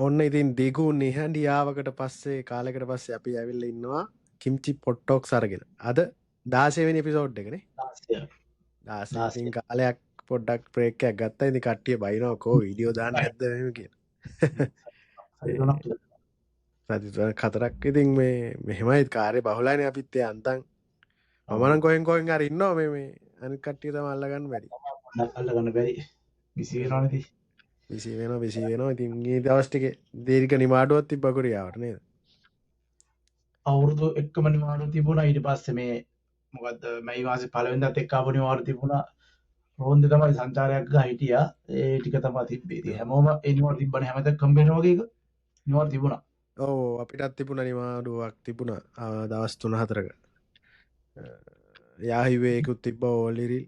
ඔන්න ඉතින් දිගු නිහඬියාවකට පස්සේ කාලෙකට පස්සේ අපි ඇවිල්ලා ඉන්නවා කිම්චි පොට්ටොක්ස් අරගෙන. අද 16 වෙනි එපිසෝඩ් එකනේ. 16 ඉතින් කාලයක් පොඩ්ඩක් බ්‍රේක් එකක් ගත්තා. ඉතින් කට්ටිය බයිනවා කෝ වීඩියෝ දාන්න නැද්ද මෙහෙම කියලා. සති තුනක් හතරක් ඉතින් මේ මෙහෙමයි කාර්ය බහුලයිනේ අපිත් ඒ අන්තම්. මම නම් කොහෙන් හරි ඉන්නවා මේ අනිත් කට්ටිය තමයි අල්ලගන්න බැරි. අල්ලගන්න බැරි. බිසි වෙනවනේ ඉතින්. බිසි වෙනවා. ඉතින් මේ දවස් ටිකේ දීර්ඝ නිමාඩුවක් තිබ්බ කොරියාවට නේද? අවුරුදු එක්කම නිමාඩු තිබුණා. ඊට පස්සේ මේ මොකද්ද මැයි මාසේ පළවෙනිදාත් එක්ක ආපු නිමාඩු තිබුණා. රෝන්දේ තමයි සංචාරයක් ගා හිටියා. ඒ ටික තමයි තිබ්බේ. ඉතින් හැමෝම ඒ නිමාඩු තිබ්බනේ හැමදේම කම්බින වගේ එක නිමාඩු තිබුණා. ඔව් අපිටත් තිබුණා නිමාඩුවක් තිබුණා දවස් 3-4ක. යාහිවේකුත් තිබ්බ ඕලිරි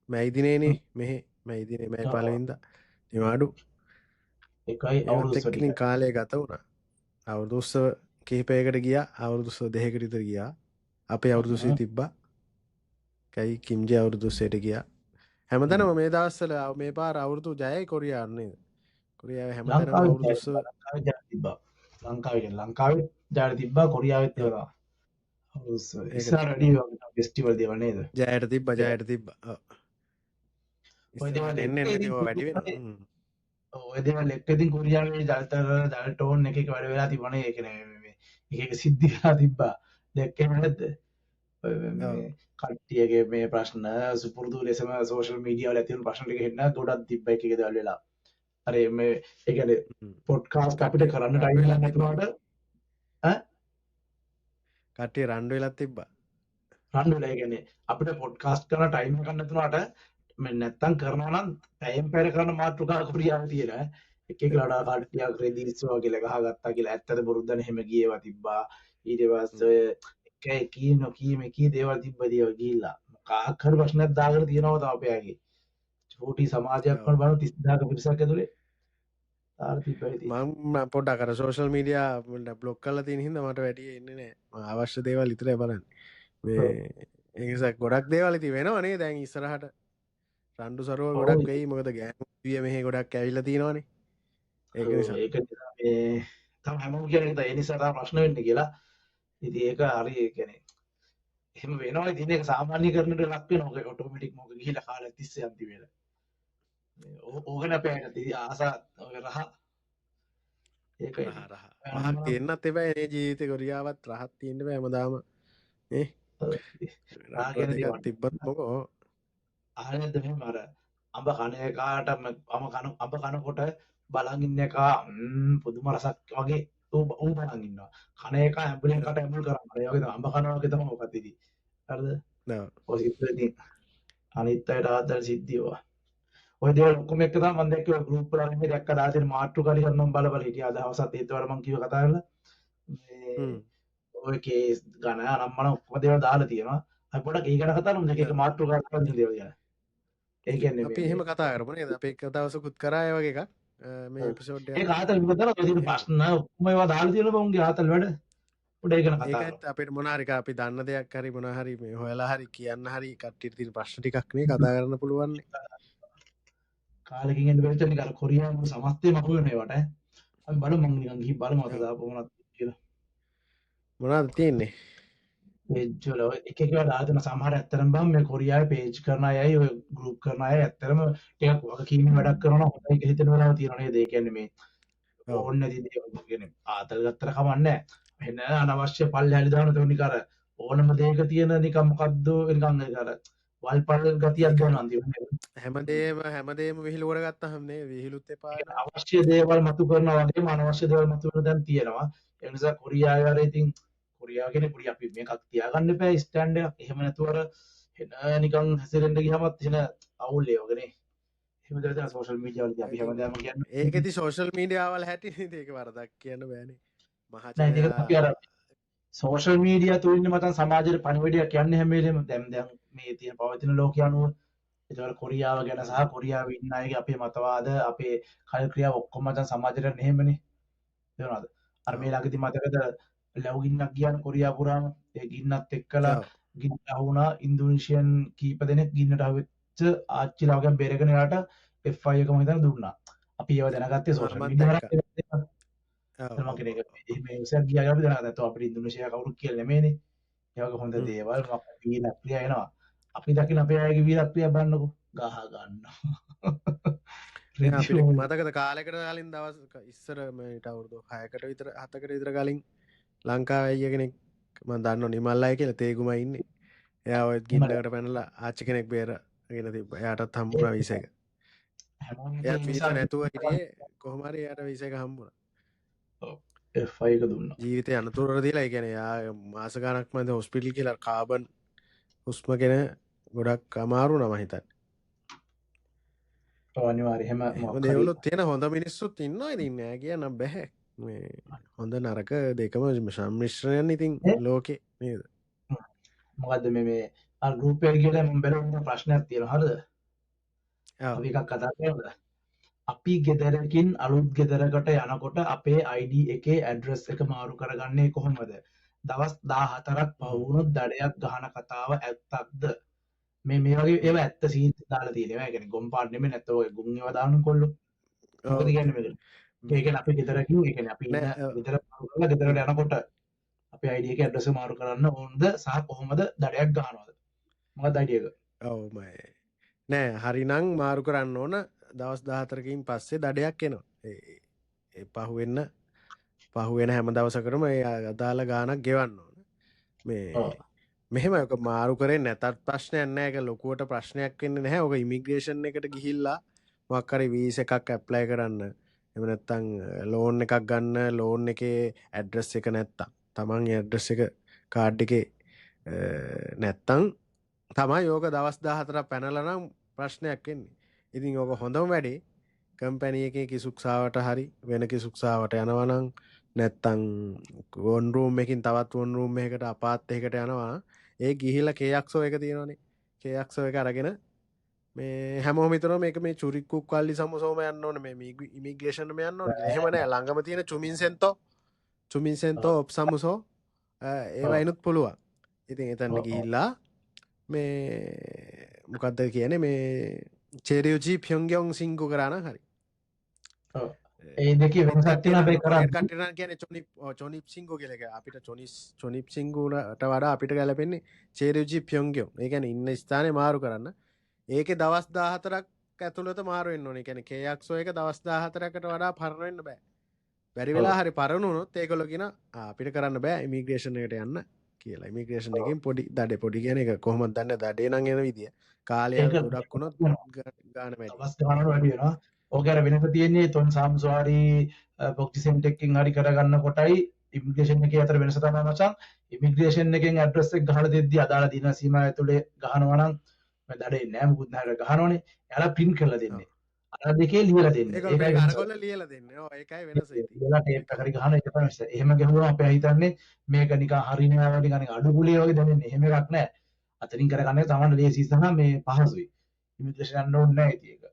මැයි දිනේනේ මෙහෙ මැයි දිනේ මැයි පළවෙනිදා නිමාඩු. ඒකයි අවුරුදු කාලය ගත වුණා. අවුරුදු උත්සව කිහිපයකට ගියා. අවුරුදු උත්සව දෙකකට විතර ගියා. අපේ අවුරුදු උත්සවය තිබ්බා. කයි කිම්ජි අවුරුදු උත්සවයට ගියා. හැමතැනම මේ දවස්වල මේ පාර අවුරුදු 6යි කොරියාව නේද? කොරියාවේ හැමතැනම අවුරුදු උත්සව තිබ්බා. ලංකාවේ ජාඩ තිබ්බා කොරියාවෙත් ඒවා. අවුරුදු උත්සව ඉස්සරහදී ෆෙස්ටිවල් දේවල් නේද? ජයට තිබ්බා. ඔව්. ඔය දේවල් එන්නේ වැඩි වෙනවා. ඔය දේවල් එක්ක ඉතින් කොරියාවේ ජල් ටෝන් එකක වැඩ වෙලා තිබුණේ ඒක නේ මේ එක සිද්ධි වෙලා තිබ්බා. දැක්කේ නැද්ද? කට්ටියගේ මේ ප්‍රශ්න සුපුරුදු ලෙසම සෝෂල් මීඩියා වල ඇති වෙන ප්‍රශ්න ටික හෙන්න ගොඩක් තිබ්බා එක එක දේවල් වෙලා. අර මේ ඒ කියන්නේ පොඩ්කාස්ට් අපිට කරන්න ටයිම් එකක් නැතුනට කට්ටිය රණ්ඩු වෙලා තිබ්බා. රණ්ඩු වෙලා ඒ කියන්නේ අපිට පොඩ්කාස්ට් කරන්න ටයිම් එකක් නැතුනට මේ නැත්තම් කරනවා නම් පැයෙන් පැය කරන මාතෘකා කොරියාවේ තියෙන එක එක ලඩා කට්ටියක් රෙදිස් වගේ ගහගත්තා කියලා ඇත්තද බොරුද එහෙම ගියේවා තිබ්බා. ඊට පස්සේ එක කී දේවල් තිබ්බදී ගිහිල්ලා මොකක් හරි ප්‍රශ්නයක් දාගෙන තියෙනවා තමයි අපයාගේ. චූටි සමාජයක් වුණ බලන 30000ක පිරිසක් ඇතුලේ තාර තිබ්බයි ඉතින්. මම පොඩ්ඩක් අර සෝෂල් මීඩියා බ්ලොක් කරලා තියෙන හින්දා මට වැඩි එන්නේ නැහැ. මම අවශ්‍ය දේවල් විතරයි බලන්නේ. මේ ඒ නිසා ගොඩක් දේවල් ඉතින් වෙනව නේ දැන් ඉස්සරහට. රණ්ඩු සරුව ගොඩක් වෙයි. මොකද ගෑනු විය මෙහෙ ගොඩක් ඇවිල්ලා තියෙනවනේ. ඒක නිසා මේ තම හැමෝම කියන එක ඒ නිසා තමයි ප්‍රශ්න වෙන්නේ කියලා. ඉතින් ඒක හරි ඒ කියන්නේ එහෙම වෙනවා. ඉතින් ඒක සාමාන්‍යකරණයට ලක් වෙනවා. ඒක ඔටෝමැටික් මොකද ගිහිලා කාලයක් තිස්සේ යන්ති වෙලා. ඕකන අපේ ආසා ඔය රහ ඒකයි රහක් තියෙන්නත් එපා නේ ජීවිතේ. කොරියාවත් රහක් තියෙන්න බෑ හැමදාම නේ. රහක් තිබ්බත් මොකෝ ආනන්ද මෙහෙම අර අඹ කන එකාට අඹ කනකොට බලන් ඉන්න එක පුදුම රසක් වගේ ඌ බලන් ඉන්නවා. කන එක ඇඹුලෙන් කට ඇඹුල් කරනවා. ඒ වගේ තමයි අඹ කනවා වගේ තමයි මොකක්ද ඉතින්. හරිද? නෑ. ඔය සිද්ධිය ඉතින් අනිත් අයට ආදල් සිද්ධියවා. ඔය දේවල් ඔක්කොම එක්ක තමයි මම දැක්කේ ගෲප් වල අරගෙන දැක්ක දාසින මාතෘකාලි කරනවා බල බල හිටියා. අද හවසත් ඒත් වල මම කිව්ව කතා කරලා මේ ඔය කේස් ගණ අනම්මන ඔක්කොම දේවල් දාලා තියෙනවා. අපි පොඩ්ඩක් ඒ ගැන කතා කරමු. එක එක මාතෘකා කරන දේවල් ගැන. ඒ කියන්නේ අපි එහෙම කතා කරමු නේද? අපි එක දවසකුත් කරා ඒ වගේ එකක්. මේ එපිසෝඩ් එක. ඒක ආතල් විතර ඔය තියෙන ප්‍රශ්න ඔක්කොම ඒවා දාලා තියෙනවා උන්ගේ ආතල් වැඩ. පොඩ්ඩක් ඒ ගැන කතා කරමු. ඒකත් අපිට මොන හරි අපි දන්න දෙයක් හරි මොන හරි මේ හොයලා හරි කියන්න හරි කට්ටියට තියෙන ප්‍රශ්න ටිකක් නේ කතා කරන්න පුළුවන් නේ. කාලෙකින් එන්න බැරිද නිකන් කොරියානු සමස්තයම අහු වෙන ඒවට. අපි බලමු මම නිකන් ගිහින් බලමු අද දාපු මොනවද කියලා. මොනවද තියෙන්නේ? පේජ් වල එක එක ඒවා දාලා තියෙන සමහර ඇත්තටම බම් මේ කොරියාවේ පේජ් කරන අයයි ඔය ගෲප් කරන අයයි ඇත්තටම ටිකක් වගකීම් වැඩක් කරනවා. හොඳයි කියලා හිතන වෙලාව තියෙනවා නේද? ඒ කියන්නේ මේ ඕන්න නැති දේවල් කියන්නේ ආතල් ගත්තට කමන්නේ නැහැ. වෙන අනවශ්‍ය පල්ලෙහාලි දාන තෝ නිකන් අර ඕනම දෙයක තියෙන නිකන් මොකද්ද නිකන් ඒක අර වල්පල් ගතියක් ගන්නවා අන්තිමට. හැමදේම විහිළු කරගත්තාම නේ විහිළුත් එපා. අවශ්‍ය දේවල් මතු කරනවා වගේම අනවශ්‍ය දේවල් මතු වෙන දැන් තියෙනවා. ඒ නිසා කොරියාවේ අර ඉතින් කොරියාව කියන්නේ පොඩි අපි මේකක් තියාගන්න එපා ස්ටෑන්ඩ් එකක්. එහෙම නැතුව අර එන නිකන් හැසිරෙන්න ගියාමත් එන අවුල් ඒ වගේ නේ. එහෙම දැන් සෝෂල් මීඩියා වලදී අපි හැමදාම කියන්නේ ඒකෙදි සෝෂල් මීඩියා වල හැටි නේද? ඒක වරදක් කියන්න බෑනේ. නෑ ඒක අපි අර සෝෂල් මීඩියා තුලින් මතන් සමාජයේ පණිවිඩයක් කියන්නේ හැම වෙලේම දැන් මේ තියෙන පවතින ලෝකය අනුව ඒතකොට කොරියාව ගැන සහ කොරියාවේ ඉන්න අයගේ අපේ මතවාද අපේ කල් ක්‍රියාව ඔක්කොම මතන් සමාජයට එහෙමනේ තේරුණාද? අර මේ ළඟදී මතකද ලැබු ගින්නක් ගියාන කොරියාව පුරාම ඒ ගින්නත් එක්කලා ගින්න අහුණා ඉන්දුනීසියන් කීප දෙනෙක් ගින්නට අහුවෙච්ච ආච්චිලා වගේ බෙරගෙන යාට F5 එකම හිතන දුන්නා. අපි ඒව දැනගත්තේ සෝෂල් මීඩියා මම කෙනෙක් එහෙම වෙබ්සයිට් ගියා කියලා අපි දැනගත්තා. නැත්නම් අපිට ඉන්දුනීසියා කවුරුත් කියලා නෙමෙයිනේ. ඒ වගේ හොඳ දේවල් මොකක් වීරක්‍රියා එනවා. අපි දකින අපේ අයගේ වීරක්‍රියා බලන්නකෝ. ගහ ගන්නවා. අපිට රෙදි මතකද කාලෙකට කලින් දවස් ඉස්සර මට අවුරුදු 6කට විතර 7කට විතර කලින් ලංකාවේ අයිය කෙනෙක් මම දන්නව නිමල්ලයි කියලා තේගුමයි ඉන්නේ. එයා ඔය ගින්නකට පැනලා ආච්චි කෙනෙක් බේරගෙන තිබ්බා. එයාටත් හම්බුණා වීසා එක. එයාත් වීසා නැතුව හිටියේ කොහොම හරි එයාට වීසා එක හම්බුණා. F5 එක දුන්නා. ජීවිතේ අනතුරට දීලා ඒ කියන්නේ එයා මාස ගණක් මන්ද හොස්පිටල් කියලා කාබන් හුස්ම ගෙන ගොඩක් අමාරු නම හිතන්නේ. ඔව් අනිවාර්යයෙන් එහෙම මොකද ඒවලුත් තියෙන හොඳ මිනිස්සුත් ඉන්නවා ඉතින් නෑ කියන්න බෑ. මේ හොඳ නරක දෙකම සම්මිශ්‍රණයන් ඉතින් ලෝකේ නේද? මොකද්ද මේ ගෲප් එකට ගිහලා මම බැලුවා ප්‍රශ්නයක් තියෙනවා හරිද? අපි එකක් කතා කරමුද? අපි ගෙදරකින් අලුත් ගෙදරකට යනකොට අපේ ID එකේ ඇඩ්‍රස් එක මාරු කරගන්නේ කොහොමද? දවස් 14ක් පහු වුණොත් දඩයක් ගහන කතාව ඇත්තක්ද? මේ වගේ ඒවා ඇත්ත සීන් දාලා තියෙනවා. ඒ කියන්නේ ගොම් පාට නෙමෙයි නැත්නම් ඔය ගුන් ඒවා දාන්න කොල්ලෝ. මොකද කියන්නේ මේක? ඒ කියන්නේ අපි ගෙදරකින් ඒ කියන්නේ අපි ඉන්න ගෙදර මාරු කරලා ගෙදරට යනකොට අපේ ID එකේ ඇඩ්‍රස් එක මාරු කරන්න ඕනද සහ කොහොමද දඩයක් ගහනවද? මොකක්ද ID එක? ඔව් මයි. නෑ හරිනම් මාරු කරන්න ඕන දවස් 14කින් පස්සේ දඩයක් එනවා. ඒ පහුවෙන හැම දවසකටම ඒ අදාළ ගාණක් ගෙවන්න ඕන. මෙහෙම ඔක මාරු කරේ නැතත් ප්‍රශ්නයක් නෑ. ඒක ලොකුවට ප්‍රශ්නයක් වෙන්නේ නැහැ. ඔක ඉමිග්‍රේෂන් එකට ගිහිල්ලා මොකක් හරි වීසා එකක් ඇප්ලයි කරන්න. එහෙම නැත්නම් ලෝන් එකක් ගන්න ලෝන් එකේ ඇඩ්‍රස් එක නැත්තම් තමන්ගේ ඇඩ්‍රස් එක කාඩ් එකේ නැත්තම් තමයි යෝක දවස් 14ක් පැනලා නම් ප්‍රශ්නයක් එන්නේ. ඉතින් ඕක හොඳම වැඩේ කම්පැනි එකේ කිසුක්සාවට හරි වෙන කිසුක්සාවට යනවා නම් නැත්තම් වොන් රූම් එකකින් තවත් වොන් රූම් එකකට අපාත් එකකට යනවා. ඒ ගිහිල්ලා KXO එක තියෙනවනේ. KXO එක අරගෙන මේ හැමෝම හිතනවා මේක මේ චුරික්කුක් වල්ලි සමුසෝම යන්න ඕනේ මේ ඉමිග්‍රේෂන් එකම යන්න ඕනේ. එහෙම නෑ. ළඟම තියෙන චුමින්සෙන්තෝ ඔප් සමුසෝ ඒවා එනුත් පුළුවන්. ඉතින් එතන ගිහිල්ලා මේ මොකක්ද කියන්නේ මේ චේරියුචි පියොන්ග්යොන් සිංගු කරා නම් හරි. ඒ දෙකේ වෙනසක් තියෙනවා අපි කරන්නේ. කට්ටියන් කියන්නේ චොනිප් සිංගු කියලා එක. අපිට චොනිප් සිංගුට වඩා අපිට ගැලපෙන්නේ චේරියුචි පියොන්ග්යොන්. ඒ කියන්නේ ඉන්න ස්ථානේ මාරු කරන්න. ඒකේ දවස් 14ක් ඇතුළත මාරු වෙන්න ඕනේ. ඒ කියන්නේ KXO එක දවස් 14කට වඩා පරණ වෙන්න බෑ. බැරි වෙලා හරි පරණ වුණොත් ඒගොල්ලෝ කියන අපිට කරන්න බෑ ඉමිග්‍රේෂන් එකට යන්න කියලා. ඉමිග්‍රේෂන් එකෙන් පොඩි කියන එක කොහොමද දන්නේ දඩේ නම් එන විදිය. කාලය ගොඩක් වුණොත් ගාන වැඩි. දවස් ගානකට වැඩි වෙනවා. ඕක අර වෙනස තියෙන්නේ තොන් සාම්සවාරි පොක්ටිසෙන්ට් එකකින් හරි කරගන්න කොටයි ඉමිග්‍රේෂන් එකේ අතර වෙනස තමයි මචං. ඉමිග්‍රේෂන් එකෙන් ඇඩ්‍රස් එක ගහලා දෙද්දි අදාළ දින සීමාව ඇතුලේ ගහනවා නම් මම දඩේ නෑ මුකුත් නැහැ ගහනෝනේ. එයාලා print කරලා දෙන්නේ. අර දෙකේ ලියලා දෙන්නේ. ඒකයි අරගොල්ල ලියලා දෙන්නේ. ඔව් ඒකයි වෙනස ඉතින්. ලියලා ටේප් එක හරි ගහන එක තමයි. එහෙම ගහුවම අපි හිතන්නේ මේක නිකන් හරිනවා වගේ නිකන් අඩු කුලිය වගේ දැනෙන්නේ. එහෙම එකක් නෑ. අතරින් කරගන්න එක තමයි ලේසි සහ මේ පහසුයි. ඉමිග්‍රේෂන් යන්න ඕනේ නෑ ඉතින් ඒක.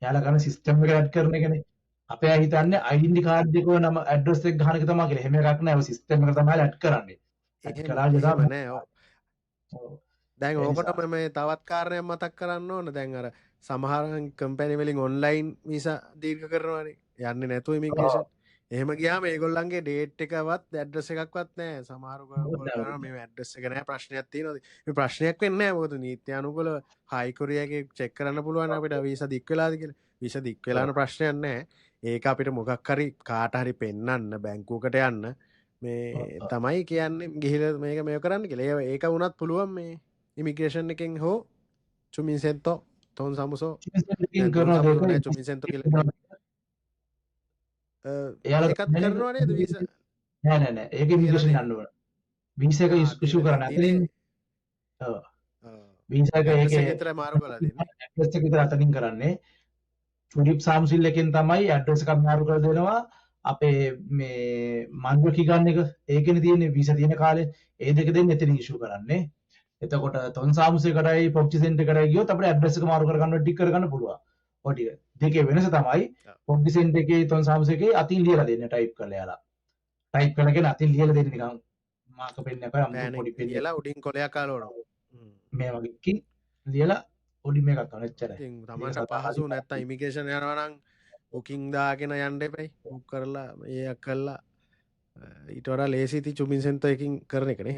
එයාලා ගන්න සිස්ටම් එක ඇඩ් කරන එකනේ. අපේ අය හිතන්නේ ID කාඩ් එකේ නම ඇඩ්‍රස් එක ගහන එක තමයි කියලා. එහෙම එකක් නෑ. ඔය සිස්ටම් එක තමයි ඇඩ් කරන්නේ. ඇඩ් කරාගේ තමයි නෑ. ඔව්. දැන් ඕකට මේ තවත් කාරණයක් මතක් කරන්න ඕන. දැන් අර සමහර කම්පැනි වලින් ඔන්ලයින් වීසා දීර්ඝ කරනවානේ. යන්නේ නැතුව ඉමිග්‍රේෂන්. එහෙම ගියාම ඒගොල්ලන්ගේ ඩේට් එකවත් ඇඩ්‍රස් එකක්වත් නැහැ. සමහර ගොල්ලෝ මේ ඇඩ්‍රස් එක නැහැ ප්‍රශ්නයක් තියෙනවා. මේ ප්‍රශ්නයක් වෙන්නේ නැහැ. මොකද නීති අනුකූල හයි කොරියාගේ චෙක් කරන්න පුළුවන් අපිට වීසා දික් වෙලාද කියලා. වීසා දික් වෙලාන ප්‍රශ්නයක් නැහැ. ඒක අපිට මොකක් හරි කාට හරි පෙන්නන්න බැංකුවකට යන්න මේ තමයි කියන්නේ ගිහිල්ලා මේක කරන්න කියලා. ඒක වුණත් පුළුවන් මේ ඉමිග්‍රේෂන් එකෙන් හෝ චුමින්සෙන්තෝ තොන් සමුසෝ චුමින්සෙන්තෝ කියලා ඒකත් කරනවා නේද වීසා? නෑ ඒක ඉමිග්‍රේෂන් යන්න ඕන. වීසා එක ඉෂුව කරන්න අතරින් ඔව් වීසා එක ඒකේ විතර මාරු කරලා දෙන්නේ. ඇඩ්‍රස් එක විතර අතරින් කරන්නේ. චුරිප් සාම්සිල් එකෙන් තමයි ඇඩ්‍රස් එකක් මාරු කරලා දෙනවා. අපේ මේ මන්වකි ගන්න එක ඒකනේ තියෙන්නේ වීසා තියෙන කාලේ ඒ දෙක දෙන්නේ එතනින් ඉෂුව කරන්නේ. එතකොට තොන් සාම්සෙකටයි පොක්ටිසෙන්ට් එකටයි ගියොත් අපිට ඇඩ්‍රස් එක මාරු කරගන්න ටික කරගන්න පුළුවන්. ඔය ටික දෙකේ වෙනස තමයි පොක්ටිසෙන්ට් එකේ තොන් සාම්සෙකේ අතින් ලියලා දෙන්න ටයිප් කරලා යාලා. ටයිප් කරගෙන අතින් ලියලා දෙන්න නිකන් මාක පෙන්න එකයි අම්මු පොඩි පෙන්න ලියලා උඩින් කොලයක් කාලවනවා. මේ වගේ කින් ලියලා උඩින් මේකක් කරන එච්චරයි. ඉතින් තමන්ට පහසු නැත්තම් ඉමිග්‍රේෂන් යනවා නම් බොකින් දාගෙන යන්න එපයි බුක් කරලා ඒයක් කල්ලා ඊට වඩා ලේසිති චුමින් සෙන්ත එකින් කරන එකනේ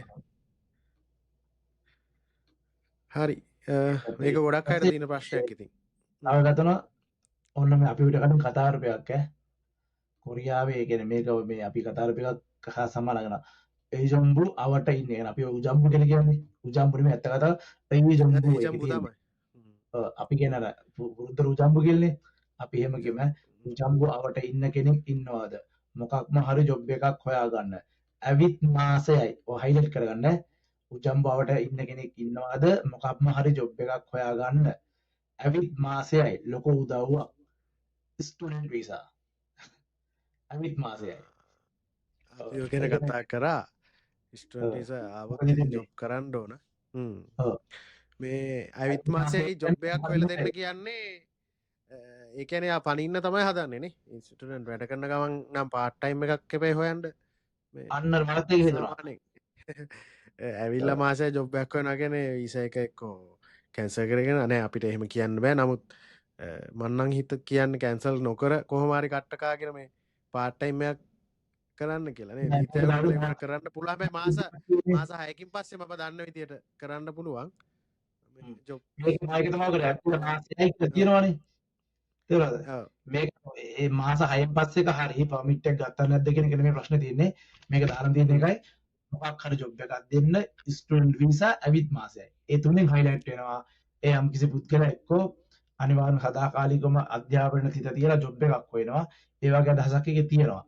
හරි මේක ගොඩක් අයට තියෙන ප්‍රශ්නයක් ඉතින් තව ගතන ඔන්න මේ අපි විට කටින් කතාරපයක් කොරියාවේ කියන මේක මේ අපි කතාරපයක් හා සමානගෙන ඒ ජම්බු අවට ඉන්න අපි උජම්බු කෙන කියන්නේ උජම්බුරම ඇත්ත කතා ඒ ජම්බු තමයි අපි කියනර පුරුද්දර උජම්බු කෙල්න්නේ අපි එහෙමකිම උජම්බු අවට ඉන්න කෙනෙක් ඉන්නවාද මොකක්ම හරි ජොබ් එකක් හොයා ගන්න ඇවිත් මාසයයි හයිලට් කරගන්න උජම්බාවට ඉන්න කෙනෙක් ඉන්නවාද මොකක්ම හරි ජොබ් එකක් හොයා ගන්න ඇවිත් මාසයයි ලොක උදව්වක් ස්ටඩන්ට් වීසා ඇවිත් මාසයයි අපි කෙන කතා කරා ස්ටස ආවත් ජොබ් කරන්න ඕන මේ ඇවිත් මාසේ ජොබ්බයක් වෙල දෙන්න කියන්නේ ඒකන පනින්න තමයි හදන්නේනේ ඉන්ස්ටන් වැඩ කරන්න ගමන් නම් පාට්ටයිම් එකක් එපයි හොයන්ට අන්න මනතේ හිතනවා ඇවිල්ල මාසය ජොබ්බයක් වය නගෙන විස එක එක්කෝ කැන්ස කරගෙන අනෑ අපිට එහෙම කියන්න බෑ නමුත් මන්නං හිත කියන්න කැන්සල් නොකර කොහොමාරි කට්ටකා කරම පාට්ටයිම්මයක් කරන්න කියලා කරන්න පුළාබෑ මාස හයකින් පස්සේ ම දන්න විදියට කරන්න පුළුවන් තියෙනවානේ මේ මාස හයන් පස්සේ හරි පමිට්ට ගත්ත නැදගෙන කෙන මේ ප්‍රශ්න තියන්නේ මේක දාරම් තියන එකයි මොකක් හරි ජොබ් එකක් දෙන්න ස්ටඩන්ට් වීසා ඇවිත් මාසයි ඒ තුනෙන් හයිලයිට් වෙනවා ඒ යම් කිසි පුද්ගල එක්කෝ අනිවාර්ය සදාකාලිකම අධ්‍යාපන තිත තියලා ජොබ් එකක් හොයනවා ඒ වගේ අදහසක් එකේ තියෙනවා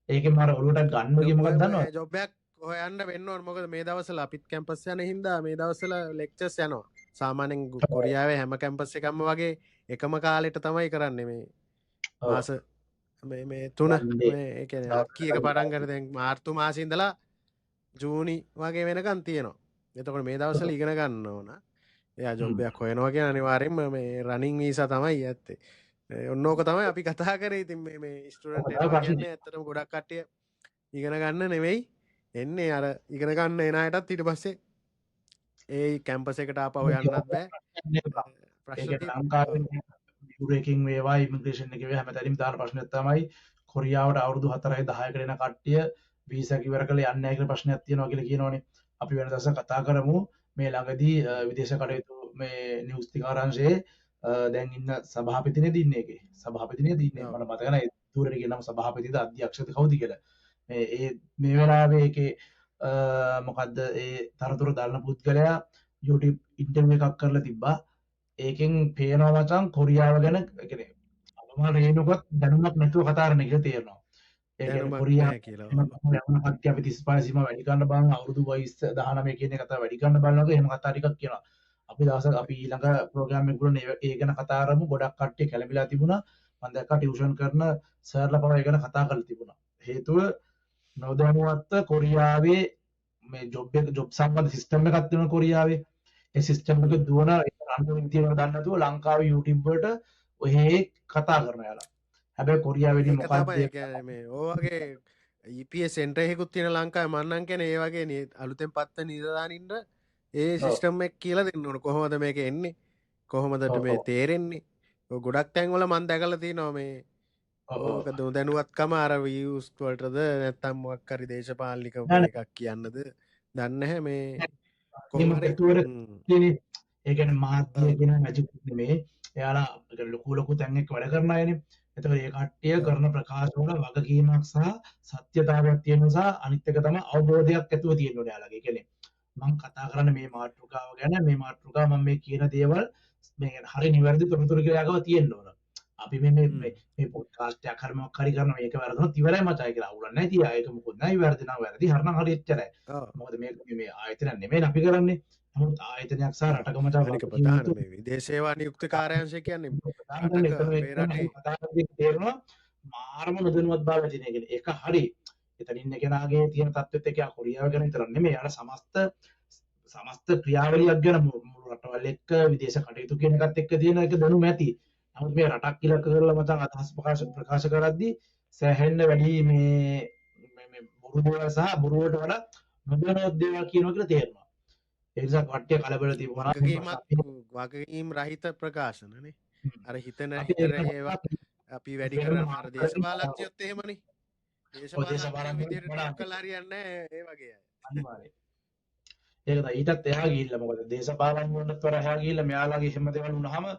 ඒකෙන් මර ඔලුවට ගන්න ගිය මොකක්ද දන්නවද ජොබ්යක් හොයන්න වෙන්න ඕන මොකද මේ දවස්වල අපිත් කැම්පස් යන හින්දා මේ දවස්වල ලෙක්චර්ස් යනවා සාමාන්‍යයෙන් කොරියාවේ හැම කැම්පස් එකක්ම වගේ එකම කාලෙට තමයි කරන්නේ මේ මාස මේ තුන ඒ කියන්නේ අක්කි එක පටන් ගන්න දැන් මාර්තු මාසෙ ඉඳලා ජූනි වගේ වෙනකන් තියෙනවා එතකොට මේ දවස්වල ඉගෙන ගන්න ඕන එයා ජොබ්යක් හොයනවා කියන අනිවාර්යෙන්ම මේ රනින් වීසා තමයි ඇත්තේ ඔන්නෝක තමයි අපි කතා කරේ ඉතින් මේ ස්ටුඩන්ට් එනවා කියන්නේ ඇත්තටම ගොඩක් කට්ටිය ඉගෙන ගන්න නෙවෙයි එන්නේ අර ඉගෙන ගන්න එන අයටත් ඊට පස්සේ ඒ කැම්පස් එකට ආපහු යන්නත් බෑ ප්‍රශ්න ලංකාවේ යුරේකින් වේවා ඉමිග්‍රේෂන් එකේ වේවා හැමතැනම දාන ප්‍රශ්නයක් තමයි කොරියාවට අවුරුදු 4යි 10කට එන කට්ටිය වීසා ඉවර කරලා යන්නේ නැහැ කියලා ප්‍රශ්නයක් තියෙනවා කියලා කියනවනේ අපි වෙන දවසක් කතා කරමු මේ ළඟදී විදේශ කටයුතු මේ නිවුස් තිකාරංශයේ දැන් ඉන්න සභාපතිනේ දින්නේ එකේ සභාපතිනේ දින්නේ මට මතක නැහැ දුරට කියන නම සභාපතිද අධ්‍යක්ෂද කවුද කියලා මේ වෙලාවේ ඒකේ මොකද්ද ඒ තරතුරු දාන්න පුද්ගලයා YouTube ඉන්ටර්විව් එකක් කරලා තිබ්බා ඒකෙන් පේනවා මචං කොරියාව ගැන කියන්නේ අලම රේණුකත් දැනුමක් නැතුව කතා කරන එක තේරෙනවා ඒ කියන්නේ කොරියාව කියලා යන කට්ටිය අපි 35 සීමා වැඩි ගන්න බලන අවුරුදු 19 කියන කතාව වැඩි ගන්න බලනකොට එහෙම කතා ටිකක් කියනවා අපි දවසක් අපි ඊළඟ ප්‍රෝග්‍රෑම් එක ගුණ ඒ ගැන කතා කරමු ගොඩක් කට්ටිය කැළඹිලා තිබුණා මම දැක්කා ටියුෂන් කරන සර්ලා පවා ඒ ගැන කතා කරලා තිබුණා හේතුව නොදැනුවත්ව කොරියාවේ මේ ජොබ් සම්බන්ධ සිස්ටම් එකක් තියෙනවා කොරියාවේ ඒ සිස්ටම් එක දුවන රන්ඩම් තියෙනවා දන්නේ නැතුව ලංකාවේ YouTube වලට ඔහේ කතා කරනවා යාලා හැබැයි කොරියාවේදී මොකක්ද මේ ඔයගේ EPS සෙන්ටර් එකකුත් තියෙන ලංකාවේ මන්නම් කියන්නේ ඒ වගේ අලුතෙන් පත්ත නිලධාරීන්ට ඒ සිස්ටම් එක කියලා දෙන්න ඕන කොහොමද මේක එන්නේ කොහොමද මේ තේරෙන්නේ ගොඩක් තැන්වල මම දැකලා තියෙනවා මේ ඕක දැනුවත්කම අර views වලටද නැත්නම් මොකක් හරි දේශපාලනික එකක් කියන්නද දන්නේ නැහැ මේ කොහොමද ඒ කියන්නේ මාධ්‍ය කියන මැජික් නෙමේ එයාලා ලොකු තැන් එක වැඩ කරන අයනේ එතකොට ඒ කට්ටිය කරන ප්‍රකාශ වල වගකීමක් සහ සත්‍යතාවයක් තියෙන නිසා අනිත් එක තමයි අවබෝධයක් ඇතුව තියෙන්න ඕනේ යාළුවගේ. කියන්නේ මම කතා කරන්නේ මේ මාතෘකාව ගැන මේ මාතෘකාව මම මේ කියන දේවල් මේ හරි නිවැරදි තොරතුරු කියලා ගාව තියෙන්න ඕන. අපි මේ පොඩ්කාස්ට් එකක් හරි මොකක් හරි කරන මේක වැරදුනොත් ඉවරයි මචං කියලා අවුලක් නැහැ. ඉතින් ඒක මොකොත් නැහැ වැරදි නම් වැරදි හරිනම් හරි එච්චරයි. මොකද මේ ආයතන නෙමෙයි අපි කරන්නේ. නමුත් ආයතනයක් සහ රටක මචං අනික ප්‍රධාන මේ විදේශ සේවා නියුක්ත කාර්යාංශය කියන්නේ තේරෙනවා මාරම නොදැනුවත් භාවය තියෙන එක. ඒක හරි. එතනින් ඉන්න කෙනාගේ තියෙන තත්ත්වෙත් එක්ක කොරියාව ගැන විතරක් නෙමෙයි අර සමස්ත ක්‍රියාවලියක් ගැන මුළු රටවල් එක්ක විදේශ කටයුතු කියන එකත් එක්ක තියෙන එක දැනුම ඇති. නමුත් මේ රටක් කියලා කරලා මචං අදහස් ප්‍රකාශ කරද්දී සෑහෙන්න වැඩි මේ බොරු දේවල් සහ බොරුවට වඩා නොදැනුවත් දේවල් කියනවා කියලා තේරෙනවා. ඒ නිසා කට්ටිය කලබල තිබුණා. වගකීම් රහිත ප්‍රකාශනනේ. අර හිතන ඒවා අපි වැඩි වෙනම කරන්න අර මාර්ග දේශපාලඥයොත් එහෙමනේ. ඔය දේශපාලඥයෝ දේශපාලනඥයෝ විදියට මොනවා ටොක් කළා හරියන්නේ නැහැ ඒ වගේ අය. අනිවාර්යයෙන්. ඒක තමයි ඊටත් එහා ගිහිල්ලා මොකද දේශපාලනඥයන්ට තොර එහා ගිහිල්ලා මෙයාලගේ හැම දේවල් වුණාම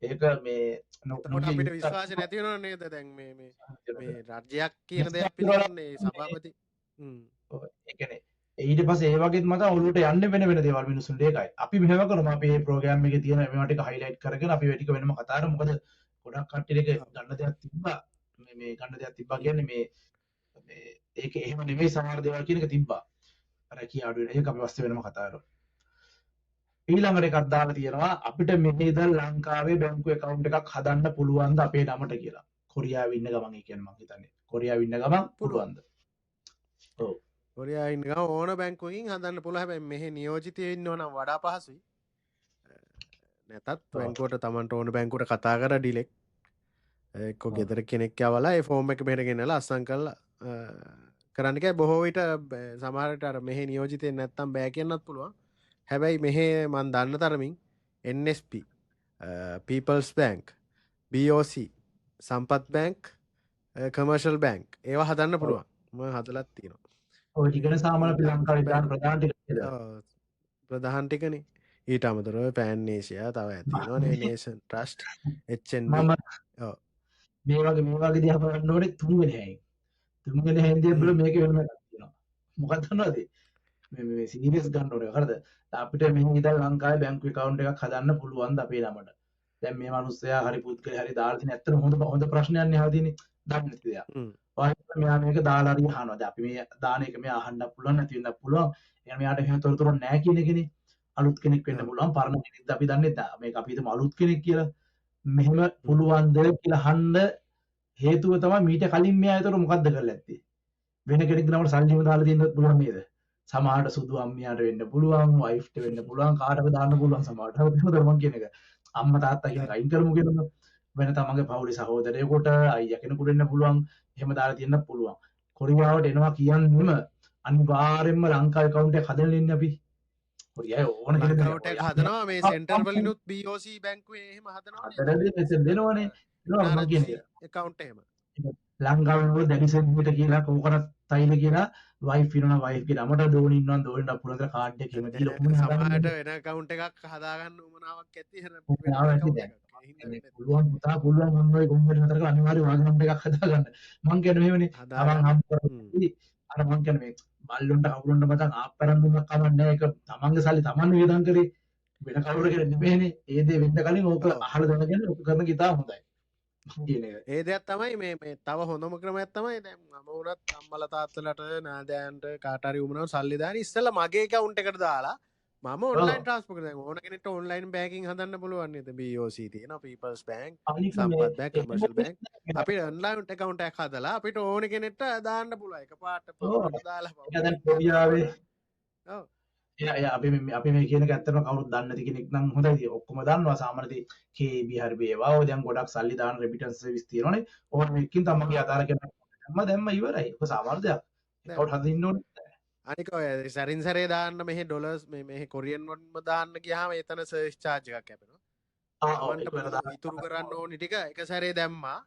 ඒක මේ එතකොට අපිට විශ්වාසය නැති වෙනව නේද දැන් මේ රාජ්‍යයක් කියන දෙයක් විශ්වාස පිළිගන්නේ සභාපති ඒ කියන්නේ ඊට පස්සේ ඒ වගේත් මත ඔලුවට යන්න වෙන දේවල් මිනිස්සුන්ට ඒකයි. අපි මෙහෙම කරමු අපි මේ ප්‍රෝග්‍රෑම් එකේ තියෙන මේවා ටික හයිලයිට් කරගෙන අපි ඒ ටික වෙනම කතා කරමු. මොකද ගොඩක් කට්ටියට ඒක ගන්න දෙයක් තිබ්බා. මේ ගන්න දෙයක් තිබ්බා කියන්නේ මේ ඒක එහෙම නෙමෙයි සමහර දේවල් කියන එක තිබ්බා. අර කිය අඩු වෙන ඒක අපි පස්සේ වෙනම කතා කරමු. ඊළඟට එකක් දාලා තියෙනවා අපිට මෙහි ඉඳන් ලංකාවේ බැංකු account එකක් හදන්න පුළුවන්ද අපේ නමට කියලා. කොරියාවේ ඉන්න ගමන් ඒ කියන්නේ මම හිතන්නේ. කොරියාවේ ඉන්න ගමන් පුළුවන්ද? ඔව්. කොරියාවේ ඉන්න ගමන් ඕන බැංකුවකින් හදන්න පුළුවන්. හැබැයි මෙහි නියෝජිතයෝ ඉන්නව නම් වඩා පහසුයි. නැතත් බැංකුවට Tamanට ඕන බැංකුවට කතා කරලා ඩිලෙක් එක්ක ගෙදර කෙනෙක් යවලා ඒ ෆෝම් එක මෙහෙට ගෙනලා අස්සම් කරලා කරන්න එකයි. බොහෝ විට සමහරට අර මෙහි නියෝජිතයෙක් නැත්තම් බෑ කියන්නත් පුළුවන්. හැබැයි මෙහෙ මන් දන්න තරමින් NSP People's Bank BOC සම්පත් බැංක් කමර්ෂල් බැංක් ඒවා හදන්න පුළුවන්. මම හදලත් තියෙනවා. ඔය ටිකනේ සාමාන්‍ය අපි ලංකාවේ දාන ප්‍රධාන ටික නේද? ප්‍රධාන ටිකනේ. ඊට අමතරව පෑන් ඒෂියා තව ඇතිවෙනවා නේෂන් ට්‍රස්ට් HNB. ඔව්. මේ වගේ දිහා බලන්න ඕනේ තුන්වෙනි හැයින්. තුන්වෙනි හැයින් දිහා මේක වෙනම එකක් තියෙනවා. මොකක්ද දන්නවද? මේ සීරියස් ගන්න ඕනේ. හරිද? අපිට මෙහි ඉඳන් ලංකාවේ බැංකු account එකක් හදන්න පුළුවන්ද අපේ ළමට? දැන් මේ මිනිස්සයා හරි පුද්ගලයා හරි දාලා තියෙන ඇත්තට හොඳ ප්‍රශ්නයක් නේ අහලා තියෙන්නේ. දන්නේ නැති දෙයක්. ඔයාලා මෙයා මේක දාලා හරි අහනවා. දැන් අපි මේ දාන එක මෙයා අහන්න පුළුවන් නැති වෙන්න පුළුවන්. එහෙනම් මෙයාට එහෙම තොරතුරු නැහැ කියන එකනේ. අලුත් කෙනෙක් වෙන්න පුළුවන්. පරණ කෙනෙක්ද අපි දන්නේ නැහැ. මේක අපි හිතමු අලුත් කෙනෙක් කියලා. මෙහෙම පුළුවන්ද කියලා අහන්න හේතුව තමයි මීට කලින් මෙයා ඒතර මොකද්ද කරලා ඇත්තේ? වෙන කෙනෙක් නමට සල්ලිම දාලා දෙන්නත් පුළුවන් නේද? සමහරට සුදු අම්මියාට වෙන්න පුළුවන්, වයිෆ්ට වෙන්න පුළුවන්, කාටද දාන්න පුළුවන් සමහරට. හරිද මම කියන එක. අම්මා තාත්තා කියන එක අයින් කරමු කියනවා. වෙන තමන්ගේ පවුලේ සහෝදරයෙකුට අයියා කෙනෙකුට වෙන්න පුළුවන්. එහෙම දාලා තියෙන්නත් පුළුවන්. කොරියාවට එනවා කියන්නේම අනිවාර්යයෙන්ම ලංකාවේ account එකක් හදන්න ඉන්නේ අපි. කොරියාවේ ඕන කෙනෙක් account එකක් හදනවා මේ සෙන්ටර් වලිනුත් BOC බැංකුවේ එහෙම හදනවා හදනදී මෙතන දෙනවනේ. ඒනවා මම කියන්නේ. account එහෙම. ලංකාවේ නෝ දැඩිසෙන්මිට කියලා කෝකනත් තයිල කියලා වයිෆ් ඉන්නවා වයිෆ් කියලා අපට දෝනි ඉන්නවා දෝනිට අපුලතර කාඩ් එකක් එහෙම දීලා ඔක්කොම සමහරට වෙන account එකක් හදාගන්න උවමනාවක් ඇති පුළුවන් පුතා පුළුවන් මොන ඔය ගොම්බෙට නතර කරලා අනිවාර්යයෙන් වගේ එකක් හදාගන්න මං කියන්නේ මෙහෙමනේ තමන් හම්බ අර මං කියන්නේ මේ බල්ලොන්ට කවුරුන්ට මතන් ආප්පරන් දුන්නක් කමන්නේ ඒක තමන්ගේ සල්ලි තමන් වේදන් කරේ වෙන කවුරු කෙනෙක් නෙමෙයිනේ ඒ දේ වෙන්න කලින් ඕක අහලා දැනගෙන ඕක කරන කිතා හොඳයි ඒ දෙයක් තමයි මේ තව හොඳම ක්‍රමයක් තමයි දැන් මම වුණත් අම්මලා තාත්තලාට නාදෑයන්ට කාට හරි උමනාව සල්ලි දාන්න ඉස්සෙල්ලා මගේ account එකට දාලා මම ඔන්ලයින් ට්‍රාන්ස්ෆර් කරනවා. ඕන කෙනෙක්ට ඔන්ලයින් බැංකින් හදන්න පුළුවන් නේද? BOC තියෙනවා, People's Bank, සම්පත් බැංක්, කමර්ෂල් බැංක්. අපිට ඔන්ලයින් account එකක් හදලා අපිට ඕන කෙනෙක්ට දාන්න පුළුවන්. එකපාරට පොඩි දාලා. දැන් කොරියාවේ ඔව්. අපි මේ කියන එක ඇත්තටම කවුරුත් දන්නේ නැති කෙනෙක් නම් හොඳයි. ඔක්කොම දන්නවා සාමාන්‍යයෙන් KB හරි වේවා. ඔය දැන් ගොඩක් සල්ලි දාන රෙමිටන්ස් සර්විස් තියෙනවනේ. ඕන මේකකින් තමන්ගේ ආධාර කෙනෙක් දැම්ම ඉවරයි. ඔක සාමාන්‍ය දෙයක්. account හදින්න ඕනේ. අනික ඔය සැරින් සැරේ දාන්න මෙහි ඩොලර්ස් මේ කොරියන් වොන්ම දාන්න ගියාම එතන සර්ච් charge එකක් කැපෙනවා. ඉතුරු කරන්න ඕනි ටික එක සැරේ දැම්මා.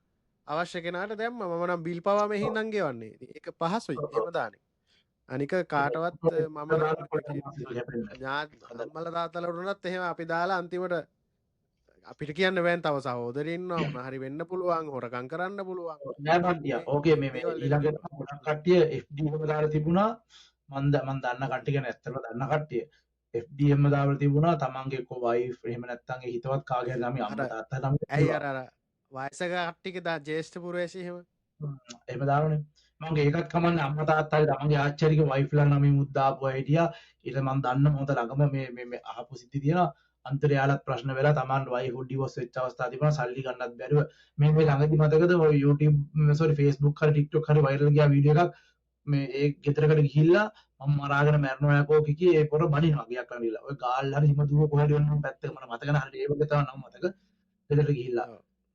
අවශ්‍ය කෙනාට දැම්මා. මම නම් බිල් පවා මෙහි ඉඳන් ගෙවන්නේ. ඒක පහසුයි. එහෙම දාන්නේ. අනික කාටවත් මම අම්මලා තාත්තලා උනත් එහෙම අපි දාලා අන්තිමට අපිට කියන්න බෑන් තව සහෝදරින් ඉන්නවා මොන හරි වෙන්න පුළුවන් හොරකම් කරන්න පුළුවන් නෑ මන්දියා ඕකේ මේ ඊළඟට ගොඩක් කට්ටිය FD එකම දාලා තිබුණා මන් දන්න කට්ටිය ගැන ඇත්තටම දන්න කට්ටිය FD එකම දාලා තිබුණා තමන්ගේ කො වයිෆ් එහෙම නැත්නම් ඒ හිතවත් කාගේ හරි ළමයි අම්මා තාත්තා ළමයි ඇයි අර වයසක කට්ටියක දා ජේෂ්ඨ පුරවැසි එහෙම දානනේ මම ඒකත් කමන්නේ අම්මා තාත්තාගේ තමන්ගේ ආච්චිගේ වයිෆ්ලා නම් මුද්දාපු අය හිටියා ඊට මම දන්න මොහොත ළඟම මේ අහපු සිද්ධි තියෙනවා අන්තරයාලත් ප්‍රශ්න වෙලා තමන් වයිෆ් ඩිවෝස් වෙච්ච අවස්ථා තිබුණා සල්ලි ගන්නත් බැරුව මේ ළඟදි මතකද ඔය YouTube sorry Facebook හරි TikTok හරි වයිරල් ගියා වීඩියෝ එකක් මේ ඒ ගෙදරකට ගිහිල්ලා මම මරාගෙන මැරනවා යකෝ කිකි ඒ පොර බනිනවා ගියක් කරලා ඔය ගාල් හරි හිම දුව කොහෙද යන්න පැත්තක මට මතක නැහැ හරි ඒ වගේ තමයි නම් මතක ගෙදරට ගිහිල්ලා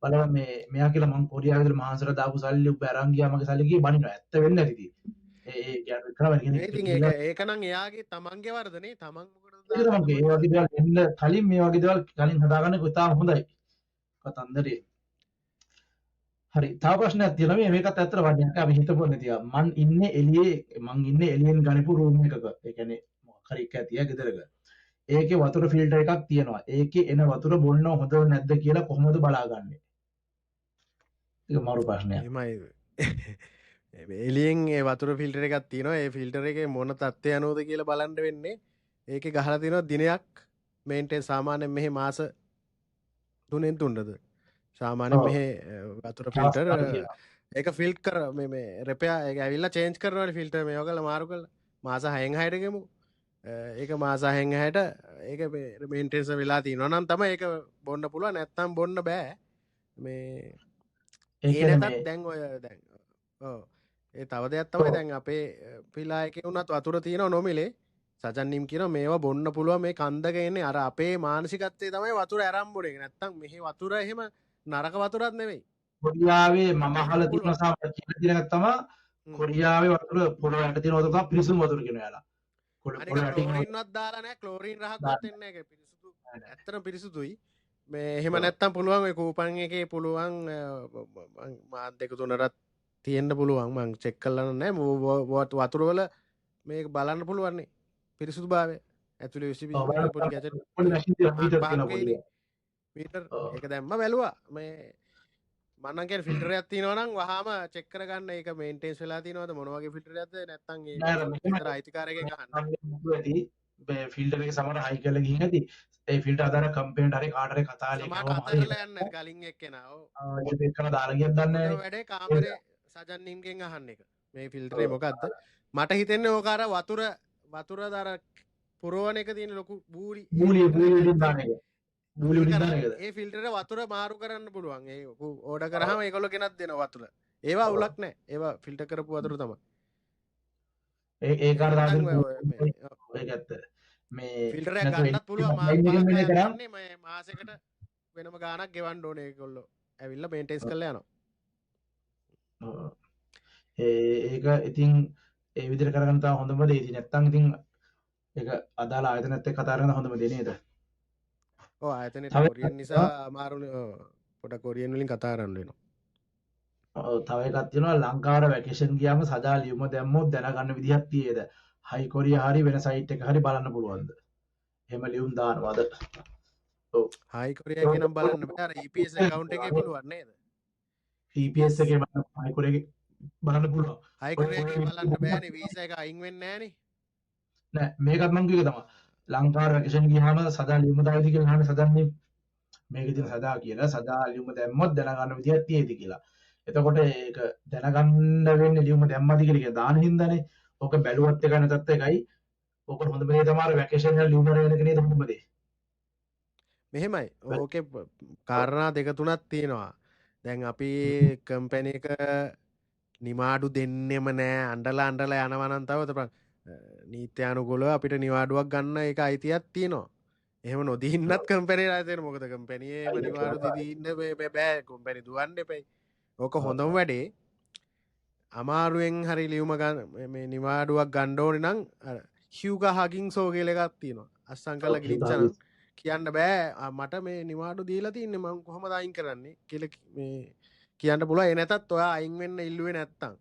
බලන්න මෙයා කියලා මං කොරියාවේ ඉඳලා මහන්සර දාපු සල්ලි උඹ අරන් ගියා මගේ සල්ලි ගියේ බනිනවා ඇත්ත වෙන්නේ නැති ඉතින් ඒක නම් එයාගේ තමන්ගේ වරදනේ තමන් මොකටද ඒ වගේ දේවල් එන්න කලින් මේ වගේ දේවල් කලින් හදාගන්න කොහොම හොඳයි කතන්දරේ හරි තව ප්‍රශ්නයක් තියෙනවා මේකත් ඇත්තට වටිනවා අපි හිතපොත් නැතිව මං ඉන්නේ එළියෙන් ගනිපු රූම් එකක ඒ කියන්නේ මොකක් හරි එක ඇතිය ගෙදරක ඒකේ වතුර ෆිල්ටර් එකක් තියෙනවා ඒකේ එන වතුර බොන්න හොඳ නැද්ද කියලා කොහොමද බලාගන්නේ ඒක මරු ප්‍රශ්නයක් එමයි එලියෙන් ඒ වතුර ෆිල්ටර එකක් තියෙනවා ඒ ෆිල්ටර එක මොන තත්ත්වය අනුවද කියලා බලන්න වෙන්නේ ඒක ගහලා තියෙනවා දිනයක් මේන්ටේන් සාමාන්‍යයෙන් මෙහි මාස 3න් 3ද සාමාන්‍යයෙන් ඔව් මෙහි වතුර ෆිල්ටර් අවස්ථාවක් තියෙනවා ඒක ෆිල්ට් කර මේ රෙපෙයා ඒක ඇවිල්ලා චේන්ජ් කරනවා ෆිල්ටර් මේව කරලා මාරු කරලා මාස 6න් 6ට ගෙමු ඒක මාස 6න් 6ට ඒක මේන්ටේන්ස් වෙලා තියෙනවා නම් තමයි ඒක බොන්න පුළුවන් නැත්තම් බොන්න බෑ මේ ඒ ඒ කියන්නේ නැතත් මේ දැන් ඔය දැන් ඔව් ඒ තව දෙයක් තමයි ඔව් දැන් අපේ පිලා එකේ වුණත් වතුර තියෙනව නොමිලේ සජන්නිම් කියනවා මේවා බොන්න පුළුවන් මේ කන්දක එන්නේ අර අපේ මානසිකත්වයේ තමයි වතුර අරන් බොන එක නැත්තම් මෙහි වතුර එහෙම නරක වතුරක් නෙවෙයි කොරියාවේ මම බොන්න අහලා තියෙන පුළුවන් සාම කියලා තියෙන එකක් තමයි හ්ම්. කොරියාවේ වතුර පොළොව යට තියෙන වතුර තමයි පිරිසුදු වතුර කියන යාලා අනික පොළොව යටින් ක්ලෝරින්වත් දාලා නැහැ ක්ලෝරින් රහක්වත් දාන්න එන්නේ නැහැ ඒක පිරිසුදු නැහැ ඇත්තටම පිරිසුදුයි මේ එහෙම ඔව් නැත්තම් පුළුවන් ඔය කූපන් එකේ පුළුවන් මාත් දෙක තුනටත් තියෙන්න පුළුවන් මං චෙක් කරලා නැහැ වතුර වල මේක බලන්න පුළුවන් නේ පිරිසුදුභාවය ඇතුලේ විසි ඔව් පොඩි පොඩි බලන්න ගැජට් පොඩි මැෂින් තියෙනවා මීටර් පහක් තියෙනවා වෙයිනේ පොඩි මීටර් ඔව් ඒක දැම්ම බැලුවා මේ මන්නම් කියන්නේ ෆිල්ටර් එකක් තියෙනවා නම් වහාම චෙක් කරගන්න ඒක මේන්ටේන්ස් වෙලා තියෙනවද මොන වගේ ෆිල්ටර් එකක්ද නැත්නම් ඒ නෑ මෙහෙම ගෙදර අයිතිකාරයෙක්ගෙන් අහන්න ඇති ෆිල්ටර් එක සමහර හයි කරලා ගිහින් ඇති ඒ ෆිල්ටර් අදාර කම්පැනිට හරි කාට හරි කතා සමහර කරලා කතා කරලා යන්න කලින් එක්කෙනා ඔව් ඒක එක්කන දාලා ගියත් දන්නේ හොඳම නෑනේ වැඩේ කාමරේ සජන්නිම්ගෙන් අහන්න එක මේ ෆිල්ටරේ මොකක්ද මට හිතෙන්නේ ඕක අර වතුර දාර පුරවන එක තියෙන ලොකු බූරි ඒ බූලිය ෆිල්ටර් එක උඩින් ඇත්තේ දාන එක බූලිය ඒක උඩින් දාන නෑ එකද ඒ ෆිල්ටරේ වතුර මාරු කරන්න පුළුවන් ඒ ඕඩර් කරාම ඒගොල්ලෝ ගෙනත් දෙනවා වතුර ඒවා උලක් නෑ ඒවා ෆිල්ටර් කරපු වතුර තමයි ඒ කාට දාන නැත්තම් ඒක ඇත්ත මේ ෆිල්ටර් එකක් නැතු ගන්නත් පුළුවන් මාස ලයින් එකෙන් 5ක් වෙන කරා යන්නේ මේ මාසෙකට වෙනම ගාණක් ගෙවන්න ඕනේ ඒගොල්ලෝ ඇවිල්ලා මේන්ටේන්ස් කරලා යනවා ඒක ඉතින් ඒ විදිහට කරගන්න තා හොඳම දේ ඉතින් නැත්තම් ඉතින් ඒක අදාළ ආයතනත් එක්ක කතා කරන හොඳම දේ නේද ඔව් ආයතනෙට තව කොරියන් නිසා අමාරුනේ පොඩ කොරියන් වලින් කතා කරන්න වෙනවා තව එකක් තියෙනවා ලංකාවට වැකේෂන් ගියාම සදා ලියුම දැම්මොත් දැනගන්න විදිහක් තියෙද හයි කොරියා හරි වෙන සයිට් එක හරි බලන්න පුළුවන්ද එහෙම ලියුම් දානවද ඔව් හයි කොරියා එකේ නම් බලන්න බෑ අර EPS account එකේ පුළුවන් නේද EPS එකේ බලන්න හයි කොරියාගේ බලන්න පුළුවන් හයි කොරියා එකේ බලන්න බෑනේ වීසා එක අයින් වෙන්නේ නෑනේ නෑ මේකත් මං කිව්වේ තමයි ලංකාවට වැකේෂන් ගියාම සදා ලියුම දාවිද කියලා අහන්නේ සදන්නේ මේක ඉතින් සදා කියලා සදා ලියුම දැම්මොත් දැනගන්න විදිහක් තියෙයිද කියලා එතකොට ඒක දැනගන්න වෙන්නේ ලියුම දැම්මද කියලා දාන හින්දානේ ඕක බැලුවත් එක නැතත් එකයි ඕක හොඳම දේ තමයි වැකේෂන් එක ලියුම අරගෙන එක නේද හොඳම දේ මෙහෙමයි ඕකේ කාරණා දෙක තුනක් තියෙනවා දැන් අපි කම්පැනි එක නිමාඩු දෙන්නෙම නෑ අඬලා යනවා නම් තව නීත්‍යානුකූලව අපිට නිවාඩුවක් ගන්න එක අයිතියක් තියෙනවා එහෙම නොදීන්නත් කම්පැනි රාජ්‍යයට මොකද කම්පැනියේම නිවාඩු දෙන්න බෑ කම්පැනි දුවන්න එපයි ඕක හොඳම වැඩේ අමාරුවෙන් හරි ලියුම ගන්න මේ නිවාඩුවක් ගන්න ඕනේ නම් අර හියුගා හගින් සෝ කියලා එකක් තියෙනවා අස්සම් කරලා ගිලිච්චනම් කියන්න බෑ මට මේ නිවාඩු දීලා තින්නේ මම කොහොමද අයින් කරන්නේ කියලා මේ කියන්න පුළුවන් ඒ නැතත් ඔයා අයින් වෙන්න ඉල්ලුවේ නැත්තම්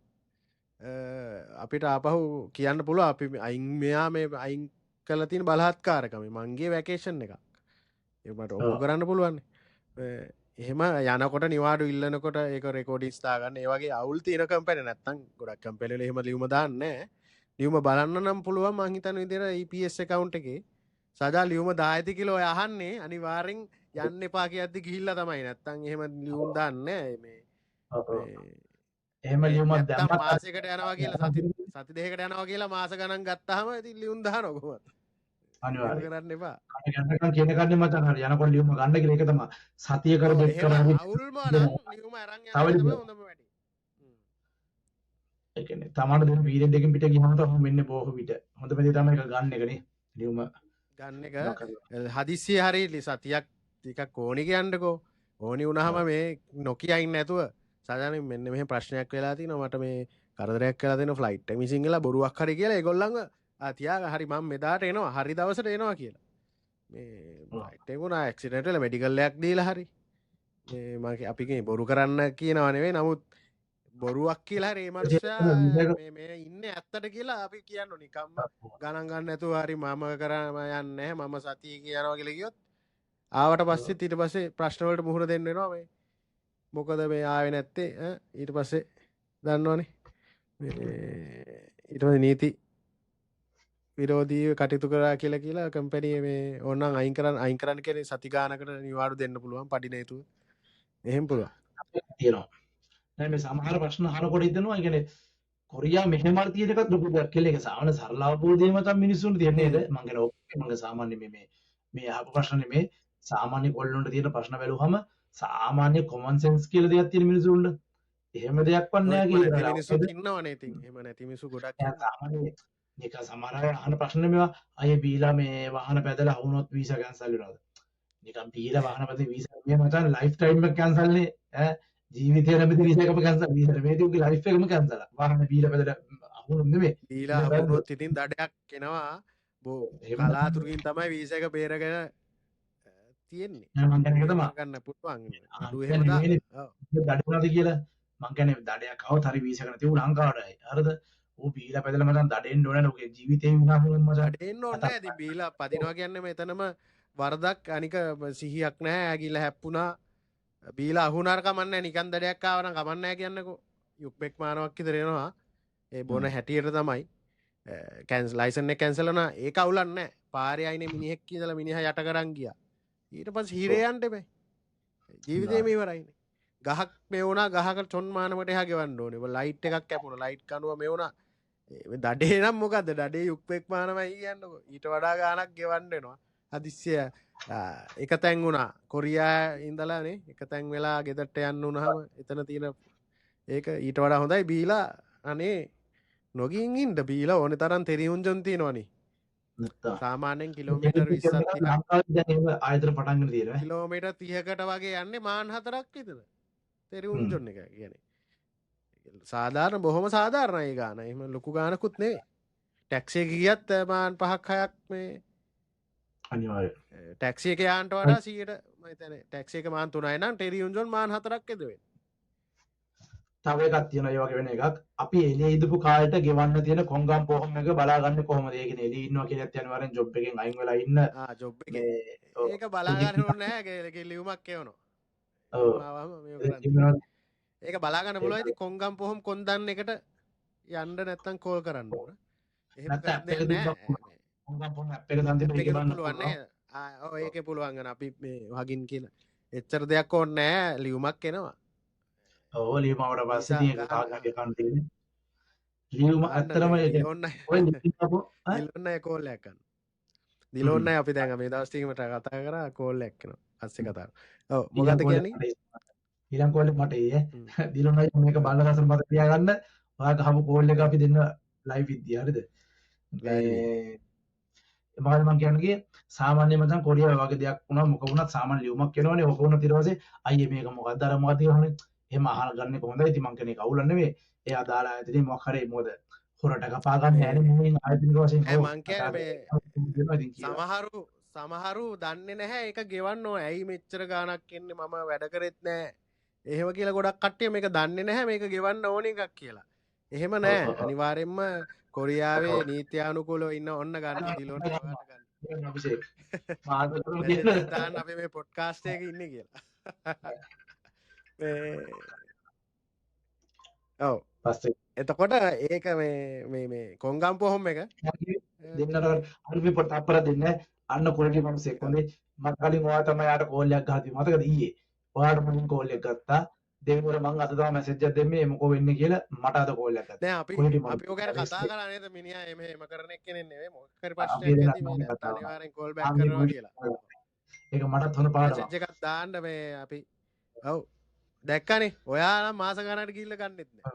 අපිට ආපහු කියන්න පුළුවන් අපි අයින් මෙයා මේ අයින් කරලා තියෙන බලහත්කාරකම මංගේ වැකේෂන් එකක් ඒක මට ඔප්පු කරන්න පුළුවන් එහෙම යනකොට නිවාඩු ඉල්ලනකොට ඒක රෙකෝඩින්ස් දාගන්න ඒ වගේ අවුල් තියෙන කම්පැනි නැත්තම් ගොඩක් කම්පැනි වල එහෙම ලියුම දාන්නේ නැහැ ලියුම බලන්න නම් පුළුවන් මං හිතන විදිහට EPS account එකේ සදා ලියුම දායති කියලා ඔය අහන්නේ අනිවාර්යෙන් යන්න එපා කියද්දි ගිහිල්ලා තමයි නැත්තම් එහෙම ලියුම් දාන්නේ මේ එහෙම ලියුමක් නැත්තම් දැම්මත් මාසෙකට යනවා කියලා සති දෙකකට යනවා කියලා මාස ගණන් ගත්තාම ඉතින් ලියුම් දානවා කොහොමද අනිවාර්යයෙන් කරන්න එපා යනකම් කියන කන්නේ මචං හරි යනකොට ලියුම ගන්න කියලා ඒක තමයි සතිය කර දෙක කර හරි අවුල්ම නම් ලියුම අරන් යනවා තමයි හොඳම වැඩේ ඒ කියන්නේ තමන්ට දෙන පීරියඩ් එකකින් පිට ගියම තමයි මෙන්න බොහෝ පිට හොඳම දේ තමයි ඒක ගන්න එකනේ ලියුම ගන්න එක හදිස්සිය හරි සතියක් ටිකක් ඕනි කියන්නකෝ ඕනි වුණාම මේ නොකිය ඉන්න නැතුව සාමාන්‍ය මෙන්න මෙහෙම ප්‍රශ්නයක් වෙලා තිනවා මට මේ කරදරයක් වෙලා දෙන ෆ්ලයිට් එක මිසින් වෙලා බොරුවක් හරි කියලා ඒගොල්ලන්ව තියාග හරි මම මෙදාට එනවා හරි දවසට එනවා කියලා මේ ෆ්ලයිට් එක උනා ඇක්සිඩන්ට් වෙලා මෙඩිකල් එකක් දීලා හරි මගේ අපිගේ බොරු කරන්න කියනවනෙවේ නමුත් බොරුවක් කියලා ඒ මනුස්සයා මේ ඉන්න ඇත්තට කියලා අපි කියන්න නිකම්ම ගණන් ගන්න නැතුව හරි මම කරම යන්නේ මම සතිය කියනවා කියලා කිව්වොත් ආවට පස්සේ ඊට පස්සේ ප්‍රශ්න වලට මුහුණ දෙන්න වෙනවා මේ මොකද මේ ආවේ නැත්තේ ඊට පස්සේ දන්නවනේ ඊට පස්සේ නීති විරෝධීව කටයුතු කරා කියලා කම්පැනි මේ ඕනනම් අයින් කරන්න කියන්නේ සති ගානකට නිවාඩු දෙන්න පුළුවන් පඩි නේතුව එහෙම පුළුවන් තියෙනවා. දැන් මේ සමහර ප්‍රශ්න අහනකොට හිතෙනවා ඒ කියන්නේ කොරියා මෙහෙම අර තියෙන එකත් ලොකු දෙයක් කියලා. ඒක සාමාන්‍ය සරල අවබෝධයම තමයි මිනිස්සුන්ට තියෙන්නේ නේද? මම කියන ඕකේ මම සාමාන්‍ය මේ අහපු ප්‍රශ්න නෙමේ සාමාන්‍ය කොල්ලොන්ට තියෙන ප්‍රශ්න බැලුවම සාමාන්‍ය common sense කියලා දෙයක් තියෙන මිනිස්සුන්ට. එහෙම දෙයක් වත් නෑ කියලා. මිනිස්සු ඉන්නවනේ ඉතින්. එහෙම නැති මිනිස්සු ගොඩක් සාමාන්‍ය නික සමහර අය අහන ප්‍රශ්න මේවා අය බීලා මේ වාහන පැදලා වුණොත් වීසා කැන්සල් වෙනවද? නිකන් බීලා වාහන පැදලා වීසා මේ මචං ලයිෆ් ටයිම් එක කැන්සල් නේ ඈ ජීවිතේ නැමෙති වීසා එකම කැන්සල් වීසා නෙමෙයි උගේ ලයිෆ් එකම කැන්සල් වාහන බීලා පැදලා අහුණු නෙමෙයි බීලා අහුණොත් ඉතින් දඩයක් එනවා කලාතුරකින් තමයි වීසා එක බේරගෙන තියෙන්නේ මම කියන්නේ ඒක තමයි ගන්න පුළුවන් අඩු එහෙම දඩුණාද කියලා මං කියන්නේ දඩයක් આવත් හරි වීසා එක නැති උ ලංකාවටයි හරිද ඌ බීලා පැදලා මචං දඩෙන්න ඕනේ නේ උගේ ජීවිතේ විනාශ වෙනවා මචං දඩෙන්න ඕනේ නැහැ ඉතින් බීලා පදිනවා කියන්නේ මෙතනම වරදක් අනික සිහියක් නැහැ ඇගිල්ල හැප්පුණා බීලා අහුනාර කමන්නේ නිකන් දඩයක් ආව නම් කමන්නේ කියන්නකෝ යුක්බෙක් මානවක් විතර එනවා ඒ බොන හැටියට තමයි කැන්සල් ලයිසන් එක කැන්සල් වුණා ඒක අවුලක් නැහැ පාරේ ආයිනේ මිනිහෙක් කියලා මිනිහා යට කරන් ගියා ඊට පස්සේ හිරේ යන්න එපේ ජීවිතේම ඉවරයිනේ ගහක් මේ වුණා ගහකට චොන් මානමට එහා ගෙවන්න ඕනේ ලයිට් එකක් කැපුණා ලයිට් කනුව මේ වුණා දඩේ නම් මොකද්ද දඩේ යුක්බෙක් මානමයි කියන්නකෝ ඊට වඩා ගාණක් ගෙවන්න වෙනවා හදිස්සිය එක තැන් වුණා කොරියා ඉඳලානේ එක තැන් වෙලා ගෙදරට යන්න වුණාම එතන තියෙන ඒක ඊට වඩා හොඳයි බීලා අනේ නොගින් ඉන්න බීලා ඕනේ තරම් තෙරිහුන්ජන් තියෙනවනේ සාමාන්‍යයෙන් කිලෝමීටර් 20ක් ආයතන පටන් ගන්න තියෙනවා කිලෝමීටර් 30කට වගේ යන්නේ මාන් 4ක් විතර තෙරිහුන්ජන් එක කියන්නේ සාධාරණ බොහොම සාධාරණයි ඒ ගාන එහෙම ලොකු ගානකුත් නෙවෙයි ටැක්සි එක ගියත් මාන් 5ක් 6ක් මේ අනිවාර්යයෙන් ටැක්සි එක යාන්ට වඩා 100ට මම හිතන්නේ ටැක්සි එක මාන් 3යි නම් ටෙරියුන්ජන් මාන් 4ක් එද වෙන්නේ. තව එකක් තියෙනවා ඒ වගේ වෙන එකක්. අපි එළියේ ඉඳපු කාලේට ගෙවන්න තියෙන කොංගම් පොහොම් එක බලා ගන්න කොහොමද? ඒ කියන්නේ එළියේ ඉන්නවා කියලාත් අනිවාර්යෙන් ජොබ් එකෙන් අයින් වෙලා ඉන්න. ජොබ් එකේ. ඒක බලා ගන්න ඕනේ නැහැ. ඒක ලියුමක් එවනවා. ඔව්. ඒක බලා ගන්න පුළුවන් ඉතින් කොංගම් පොහොම් කොන්දන් එකට යන්න නැත්තම් කෝල් කරන්න ඕන. එහෙම කරන්නේ නැහැ. කොංගම් පොහොම් ඇප් එක දන් දෙන්න පුළුවන් නෑ. ඔව් ඒකේ පුළුවන් ගන්න අපි මේ වගින් කියන එච්චර දෙයක් ඕනේ නැහැ. ලියුමක් එනවා. ඔව් ලියුමවට පස්සේ තියෙන කාගගේ කන් තියෙන්නේ. ලියුම ඇත්තටම ඔය දිලොන්නයි කෝල් එකක් ගන්න. දිලොන්නයි අපි දැන් මේ දවස් ටිකකට කතා කරා කෝල් එකක් එනවා. පස්සේ කතා කරා. ඔව් මොකද්ද කියන්නේ? ඊළඟ කෝල් එක මට ඊයේ දිලොන්නයි මේක බලන රසම මත තියාගන්න. ඔයා ගහපු කෝල් එක අපි දෙන්න ලයිව් විද්‍ය හරිද? මම කියන්නේ සාමාන්‍ය මචං කොරියාව වගේ දෙයක් වුණා මොක වුණත් සාමාන්‍ය ලියුමක් එනවනේ ඔක වුණත් ඊට පස්සේ අයියේ මේක මොකක්ද අර මොකක්ද කියවනේ එහෙම අහන ගන්න එක හොඳයි ඉතින් මං කියන්නේ කවුල නෙමෙයි එයා දාලා ආයතනේ මොකක් හරි මොකද හොරට කපා ගන්න නෑනේ මුලින් ආයතනික වශයෙන් මං කියන්නේ සමහරු දන්නේ නැහැ ඒක ගෙවන්න ඕන ඇයි මෙච්චර ගාණක් එන්නේ මම වැඩ කරෙත් නෑ එහෙම කියලා ගොඩක් කට්ටිය මේක දන්නේ නැහැ මේක ගෙවන්න ඕන එකක් කියලා එහෙම නෑ අනිවාර්යෙන්ම කොරියාවේ නීත්‍යානුකූලව ඉන්න ඔන්න ගන්න දිලොන්න ඔයාලට ගන්න අභිෂේක් දාන්න අපි මේ පොඩ්කාස්ට් එකේ ඉන්නේ කියලා ඔව් පස්සේ එතකොට ඒක මේ කොංගම් පොහොම් එක දෙන්නට අනිත් පොට අපර දෙන්න අන්න කොරටි මම සෙකොන්දේ මම කලින් ඔයා තමයි යාට කෝල් එකක් ගහදී මතකද ඊයේ ඔයාට මම කෝල් එකක් ගත්තා දෙවිවර මං අද තමයි මැසේජ් එකක් දෙන්නේ මොකෝ වෙන්නේ කියලා මට අද කෝල් එකක් ගත්තා දැන් අපි ඔය ගැන කතා කරා නේද මිනිහා එහෙම කරන එක්කෙනෙක් නෙවෙයි මොකක් හරි ප්‍රශ්නයක් ඇති මේ අනිවාර්යෙන් කෝල් බෑක් කරනවා කියලා ඒක මටත් හොඳ පාඩමක් මැසේජ් එකක් දාන්න මේ අපි ඔව් දැක්කනේ ඔයා නම් මාස ගණනට ගිහිල්ලා ගන්නෙත් නෑ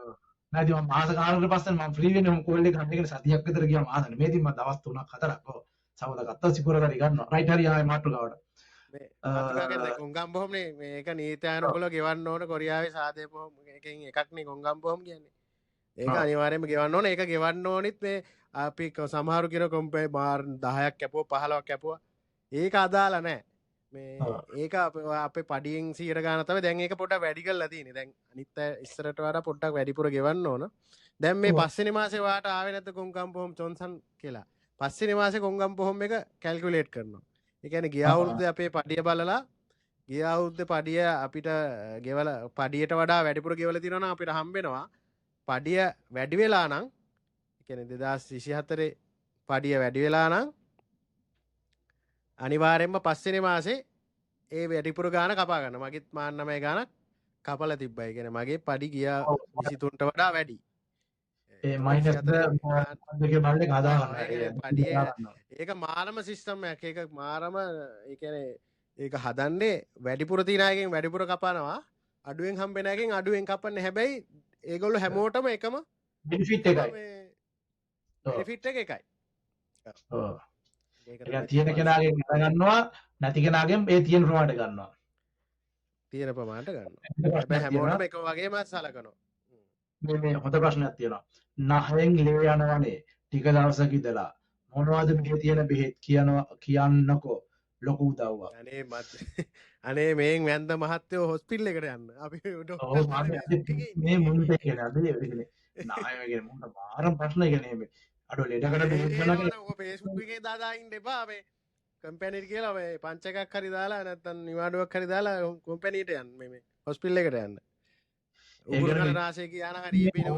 නෑ ඉතින් මම මාස ගානකට පස්සේ මම ෆ්‍රී වෙන්නේ මම කෝල් එක ගන්න එකට සතියක් විතර ගියා මාස නෙමෙයි ඉතින් මම දවස් 3ක් 4ක් ඔව් සවදා ගත්තා සිකුරාදා ගන්නවා රයිට් හරි ආයේ මාට්ටු ගාවට මේ කොංගම් පොහොම්නේ මේක නීත්‍යානුකූලව ගෙවන්න ඕන කොරියාවේ සාදේ පොහොම එකකින් එකක්නේ කොංගම් පොහොම කියන්නේ ඒක අනිවාර්යයෙන්ම ගෙවන්න ඕන ඒක ගෙවන්න ඕනිත් මේ අපි සමහරු කියන කොම්පේ බාර් 10ක් කැපුවා 15ක් කැපුවා ඒක අදාළ නැහැ ඔව්. ඒක අපේ පඩියෙන් 100 ගාන තමයි. දැන් ඒක පොඩ්ඩක් වැඩි කරලා තියෙන්නේ. දැන් අනිත් අය ඉස්සරට වඩා පොඩ්ඩක් වැඩිපුර ගෙවන්න ඕන. දැන් මේ ඔව්. පස්වෙනි මාසේ වාට ආවේ නැත්නම් කොංගම් පොහොම චොන්සන් කියලා. පස්වෙනි මාසේ කොංගම් පොහොම එක කැල්කියුලේට් කරනවා. ඒ කියන්නේ ගිය අවුරුද්දේ අපේ පඩිය බලලා ගිය අවුරුද්දේ පඩිය අපිට ගෙවලා පඩියට වඩා වැඩිපුර ගෙවලා තියෙනවා නම් අපිට හම්බ වෙනවා. පඩිය වැඩි වෙලා නම් ඒ කියන්නේ 2024 පඩිය වැඩි වෙලා නම් අනිවාර්යෙන්ම පස්වෙනි මාසේ ඒ වැඩිපුර ගාන කපා ගන්න. මගෙත් මාන්න 9 ගානක් කපලා තිබ්බා. ඒ කියන්නේ මගේ පඩි ගියා ඔව්. 23ට වඩා වැඩි. ඒ එතකොට මයිනස් 24 දෙකේ බලලේ හදා ආ ගන්න. ඒ කියන්නේ පඩිය ඒක මාරම සිස්ටම් එකක්. ඒක මාරම ඒ කියන්නේ ඒක හදන්නේ වැඩිපුර තියන අයගෙන් වැඩිපුර කපනවා. අඩුවෙන් හම්බෙන අයගෙන් අඩුවෙන් කපන්නේ. හැබැයි ඒගොල්ලෝ හැමෝටම එකම බෙනිෆිට් එකයි. බෙනිෆිට් එක එකයි. ඔව්. ඒක ඒක තියෙන කෙනාගෙන් ගන්නවා නැති කෙනාගෙන් ඒ තියෙන ප්‍රමාණයට ගන්නවා. තියෙන ප්‍රමාණයට ගන්නවා. ප්‍රශ්නයක් හැබැයි තියෙනවා. හැමෝටම එක වගේම සලකනවා. මේ හොඳ ප්‍රශ්නයක් තියෙනවා. නහයෙන් ලේ යනවනේ ටික දවසක ඉඳලා මොනවද මේ තියෙන බෙහෙත් කියන්නකෝ ලොකු උදව්වක්. අනේ මේන් වැන්ද මහත්තයෝ හොස්පිටල් එකට යන්න. අපි ඔව් මේ මුන්ට කියන අද නාය කියන මුන්ට මාරම් ප්‍රශ්න කියන්නේ මේ අඩෝ ලෙඩකට බෙහෙත් ගන්න ඔය Facebook එකේ දාලා ඉන්න එපා මේ කම්පැනිට කියලා මේ පංච එකක් හරි දාලා නැත්තම් නිවාඩුවක් හරි දාලා කම්පැනිට යන්න මේ හොස්පිටල් එකට යන්න. උගුරු නාසය කියන හරිය පිනෝ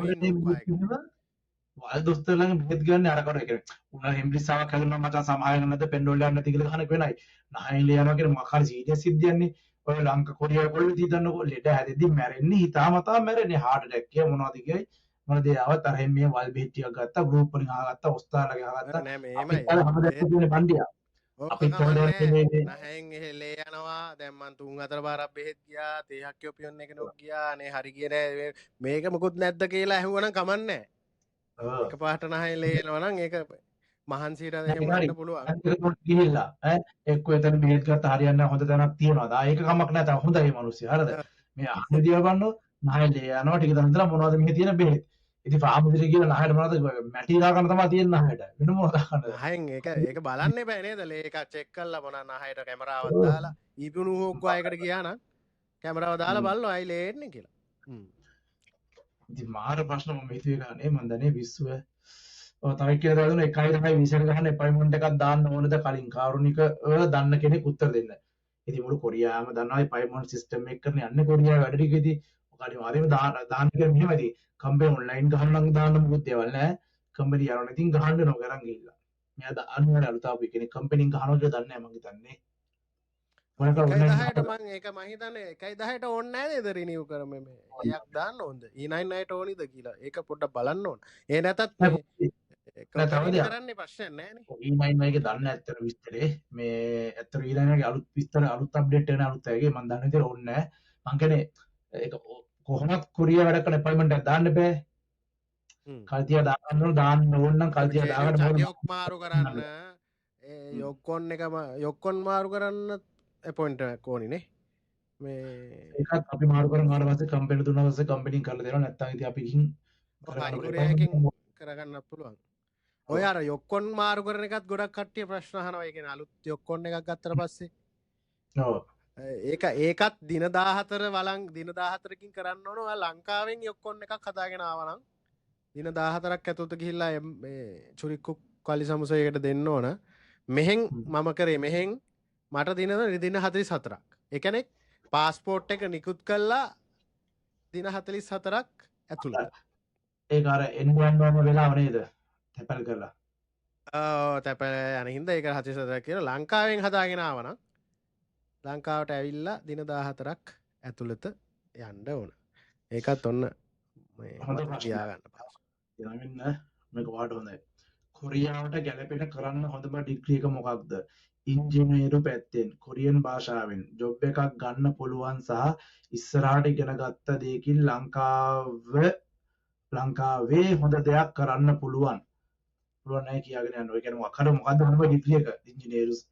වල් දොස්තර ළඟ බෙහෙත් ගන්න අරකට කියන්නේ උනා හෙම්බ්‍රිස්සාවක් හැදුණා මචං සමාය ගන්න නැද්ද පෙන්ඩෝල් යන්න නැති කියලා කහනක වෙනයි. නහයින් ලියනවා කියන මකාර සීරියස් සිද්ධියන්නේ. ඔය ලංක කොරියාව කොල්ල දීදන්නකෝ ලෙඩ හැදෙද්දි මැරෙන්නේ හිතාමතා මැරෙන්නේ හાર્ට් ඇටැක් කිය මොනවද කියයි මොන දේ ආවත් අර මේ වල් බෙහෙත් ටිකක් ගත්තා ගෲප් වලින් ආගත්තා ඔස්තාලගේ ආගත්තා නෑ අපි මේමයි. අර හැමදේම තියෙන බණ්ඩියා අපි තෝරන්නේ නහෙන් ලේ යනවා දැන් මං 3-4 පාරක් බෙහෙත් ගියා තේහක් කියෝපියොන් එකනොක් ගියා අනේ හරි ගියේ නෑ මේක මොකුත් නැද්ද කියලා ඇහුවනම් කමන්නේ නෑ. එක පාට නහෙන් ලේ එනවා නම් ඒක මහන්සියට එහෙම වෙන්න පුළුවන්. ගිහිල්ලා ඈ එක්ක එතන බෙහෙත් ගත්ත හරියන්නේ හොඳ තැනක් තියෙනවාද? ආ ඒක කමක් නැහැ. තා හොඳයි මේ මිනිස්සු. හරිද? මේ අහන්නේ දිහා බලන්න නහය ලේ යනවා ටික දවස් ඉඳලා මොනවද මේ තියෙන බෙහෙත්. ඉතින් ෆාමසිලි කියලා නහයට මොනවද මැටි ගන්න තමයි තියෙන නහයට. වෙන මොනවද ගන්නද? නහෙන් ඒක බලන්න එපා නේද? ලේ එකක් චෙක් කරලා මොනවා නහයට කැමරාවක් දාලා ඊපුණු හොක්කෝ අයකට ගියා නම් කැමරාව දාලා බලනවා අය ලේ එන්නේ කියලා. ඉතින් මාර ප්‍රශ්න මම හිතුවේ ගන්නේ මන් දන්නේ විශ්ව තව කියලා දුන්න එකයි තමයි විෂන් ගහන්න අපොයින්ට්මන්ට් එකක් දාන්න ඕනද කලින් කාරුණික දන්න කෙනෙක් උත්තර දෙන්න. ඉතින් මුළු කොරියාවම දන්නවා අපොයින්ට්මන්ට් සිස්ටම් එක කරන යන්නේ කොරියාව වැඩ ටික ඉතින් ඔකාලි මාරේම දාන්න කියලා මෙහෙමයි. කම්පැනි ඔන්ලයින් ගහන්න නම් දාන්න මොකුත් දේවල් නැහැ. කම්පැනි යනවා ඉතින් ගහන්න නෝ කරන් ගිහිල්ලා. මෙයා දාන්න අලුත ආපු කෙනෙක් කම්පැනිෙන් ගහනවා කියලා දන්නේ නැහැ මං හිතන්නේ. මොනක ඔන්ලයින් මං ඒක මං හිතන්නේ 1.10ට ඕනේ නැහැ නේද රිනිව් කරම මේ. එකක් දාන්න ඕනද? E99ට ඕනිද කියලා. ඒක පොඩ්ඩක් බලන්න ඕන. ඒ නැතත් කරන්නේ ප්‍රශ්නයක් නැහැනේ. E99 එකේ දන්න ඇත්තට විස්තරේ මේ ඇත්තට E99 එකේ අලුත් විස්තර අලුත් අප්ඩේට් වෙන අලුත් එකේ මම දන්න විදිහට ඕනේ නැහැ. මං කියන්නේ ඒක කොහොමත් කොරියා වැඩ කරන අපොයින්ට්මන්ට් එකක් දාන්න බෑ. කල්තිය දාන්න ඕන නම් කල්තිය දාගන්න ඕන. යොක් මාරු කරන්න ඒ යොක්කොන් එකම යොක්කොන් මාරු කරන්න අපොයින්ට් එකක් ඕනිනේ. මේ ඒකත් අපි මාරු කරන ආවට පස්සේ කම්පැනි දුන්නා පස්සේ කම්පැනින් කරලා දෙනවා නැත්නම් ඉතින් අපි ගිහින් කරගන්න පුළුවන්. ඔය අර යොක්කොන් මාරු කරන එකත් ගොඩක් කට්ටිය ප්‍රශ්න අහනවා. ඒ කියන්නේ අලුත් යොක්කොන් එකක් ගත්තට පස්සේ ඔව් ඒකත් දින 14 වලං දින 14කින් කරන්න ඕන. ඔයා ලංකාවෙන් යොක්කොන් එකක් හදාගෙන ආවා නම් දින 14ක් ඇතුළත ගිහිල්ලා මේ චුරික්කු කලි සමුසයකට දෙන්න ඕන. මෙහෙන් මම කරේ මෙහෙන් මට දින 44ක්. ඒ කියන්නේ පාස්පෝර්ට් එක නිකුත් කළා දින 44ක් ඇතුළත. ඒක අර එන්වන්වම වෙලාව නේද? තැපල් කරලා. තැපල් යන හින්දා ඒක 44ක් කියලා ලංකාවෙන් හදාගෙන ආවා නම් ලංකාවට ඇවිල්ලා දින 14ක් ඇතුළත යන්න ඕන. ඒකත් ඔන්න හොඳ කියා ගන්න. යනමින්න මේක වාට හොඳයි. කොරියාවට ගැලපෙන කරන්න හොඳම ඩිග්‍රී එක මොකක්ද? ඉංජිනේරු පැත්තෙන් කොරියන් භාෂාවෙන් ජොබ් එකක් ගන්න පුළුවන් සහ ඉස්සරහට ඉගෙන ගත්ත දෙයකින් ලංකාවේ හොඳ දෙයක් කරන්න පුළුවන්. පුළුවන් නැහැ කියාගෙන යනවා. ඒ කියන්නේ මොකක්ද හොඳම ඩිග්‍රී එක?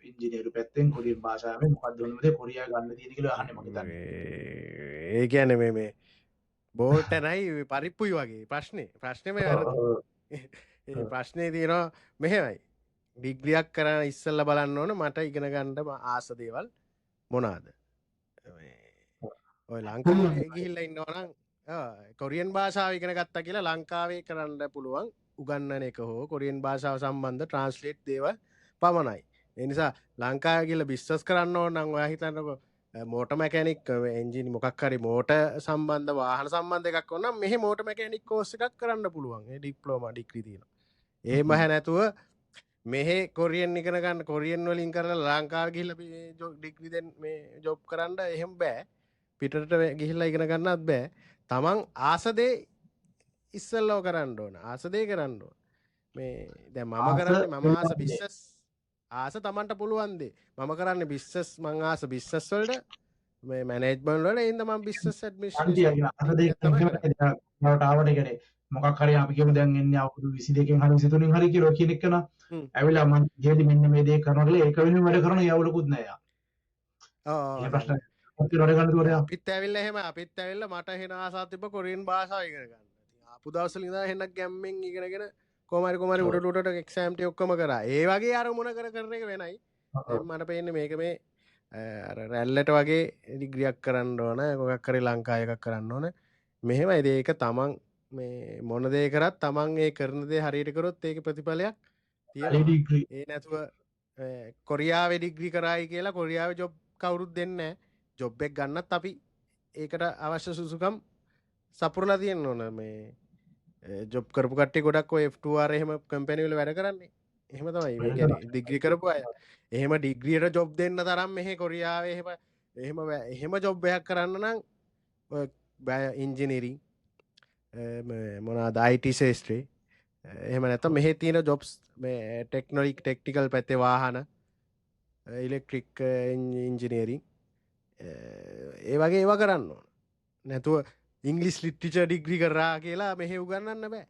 ඉංජිනේරු පැත්තෙන් කොරියන් භාෂාවෙන් මොකක්ද හොඳම දේ කොරියාව ගන්න තියෙන කියලා අහන්නේ මම හිතන්නේ. ඒ කියන්නේ මේ බෝල්ට නයි පරිප්පුයි වගේ ප්‍රශ්නේ මේ ප්‍රශ්නේ තියෙනවා මෙහෙමයි. ඩිග්‍රියක් කරන්න ඉස්සෙල්ලා බලන්න ඕන මට ඉගෙන ගන්න ආස දේවල් මොනාද ඔය ලංකාවේ ගිහිල්ලා ඉන්නවනම් කොරියන් භාෂාව ඉගෙන ගත්තා කියලා ලංකාවේ කරන්න පුළුවන් උගන්නන එක හෝ කොරියන් භාෂාව සම්බන්ධ ට්‍රාන්ස්ලේට් දේවල් පමණයි. ඒ නිසා ලංකාවේ ගිහිල්ලා බිස්නස් කරන්න ඕන නම් ඔයා හිතන්නකෝ මෝටර් මැකැනික් එන්ජින් මොකක් හරි මෝටර් සම්බන්ධ වාහන සම්බන්ධ එකක් ඕන නම් මෙහි මෝටර් මැකැනික් කෝස් එකක් කරන්න පුළුවන්. ඒ ඩිප්ලෝමා ඩිග්‍රී තියෙනවා. එහෙම නැතුව මෙහෙ කොරියන් ඉගෙන ගන්න කොරියන් වලින් කරලා ලංකාවේ ගිහිල්ලා ඩිග්‍රී දෙන්න මේ ජොබ් කරන්න එහෙම බෑ. පිටරට ගිහිල්ලා ඉගෙන ගන්නත් බෑ. තමන් ආසදේ ඉස්සල්ලෝ කරන්න ඕන ආසදේ කරන්න ඕන මේ දැන් මම කරන්නේ මම ආස බිස්නස් ආස තමන්ට පුළුවන්දේ මම කරන්න බිස්නස් මං ආස බිස්නස් වලට මේ මැනේජ්මන්ට් වල ඉන්න මම බිස්නස් ඇඩ්මිනිස්ට්‍රේෂන් ආවට කියන්නේ මොකක් හරි අපි කියමු දැන් එන්නේ අවුරුදු 22කින් හරි 23කින් හරි කියලා කියන එක නා ඇවිල්ලා මම ජීලි මෙන්න මේ දේ කරනවා කියලා ඒක වෙනුවෙන් වැඩ කරන යවලකුත් නෑ යා. ඒ ප්‍රශ්න අපිට වැඩ ගන්න දුවරයා අපිත් ඇවිල්ලා එහෙම අපිත් ඇවිල්ලා මට එහෙන ආසාවක් තිබ්බ කොරියන් භාෂාව ඉගෙන ගන්න. ඉතින් ආපු දවස්වල ඉඳලා එහෙන ගැම්මෙන් ඉගෙනගෙන කොමාරි උඩට එක්සෑම් ටික ඔක්කොම කරා. ඒ වගේ අරමුණ කරන එක වෙනයි. මට පේන්නේ මේක මේ අර රැල්ලට වගේ ඩිග්‍රියක් කරන්න ඕන මොකක් හරි ලංකාවේ එකක් කරන්න ඕන. මෙහෙමයි ඒක තමන් මේ මොන දේ කරත් තමන් ඒ කරන දේ හරියට කරොත් ඒකේ ප්‍රතිඵලයක් තියෙනවා. ඒ නැතුව කොරියාවේ ඩිග්‍රී කරායි කියලා කොරියාවේ ජොබ් කවුරුත් දෙන්නේ නැහැ. ජොබ් එක ගන්නත් අපි ඒකට අවශ්‍ය සුසුකම් සපුරලා තියෙන්න ඕන. මේ ජොබ් කරපු කට්ටිය ගොඩක් ඔය F2R එහෙම කම්පැනි වල වැඩ කරන්නේ. එහෙම තමයි. මේ කියන්නේ ඩිග්‍රී කරපු අය. එහෙම ඩිග්‍රියට ජොබ් දෙන්න තරම් මෙහි කොරියාවේ එහෙම ජොබ් එකක් කරන්න නම් ඉන්ජිනියරින් මොනවාද IT ශාස්ත්‍රේ එහෙම නැත්නම් මෙහි තියෙන ජොබ්ස් මේ ටෙක්නිකල් පැත්තේ වාහන ඉලෙක්ට්‍රික් ඉන්ජිනියරින් ඒ වගේ ඒවා කරන්න ඕන. නැතුව ඉංග්ලිෂ් ලිටරචර් ඩිග්‍රී කරා කියලා මෙහෙ උගන්නන්න බෑ.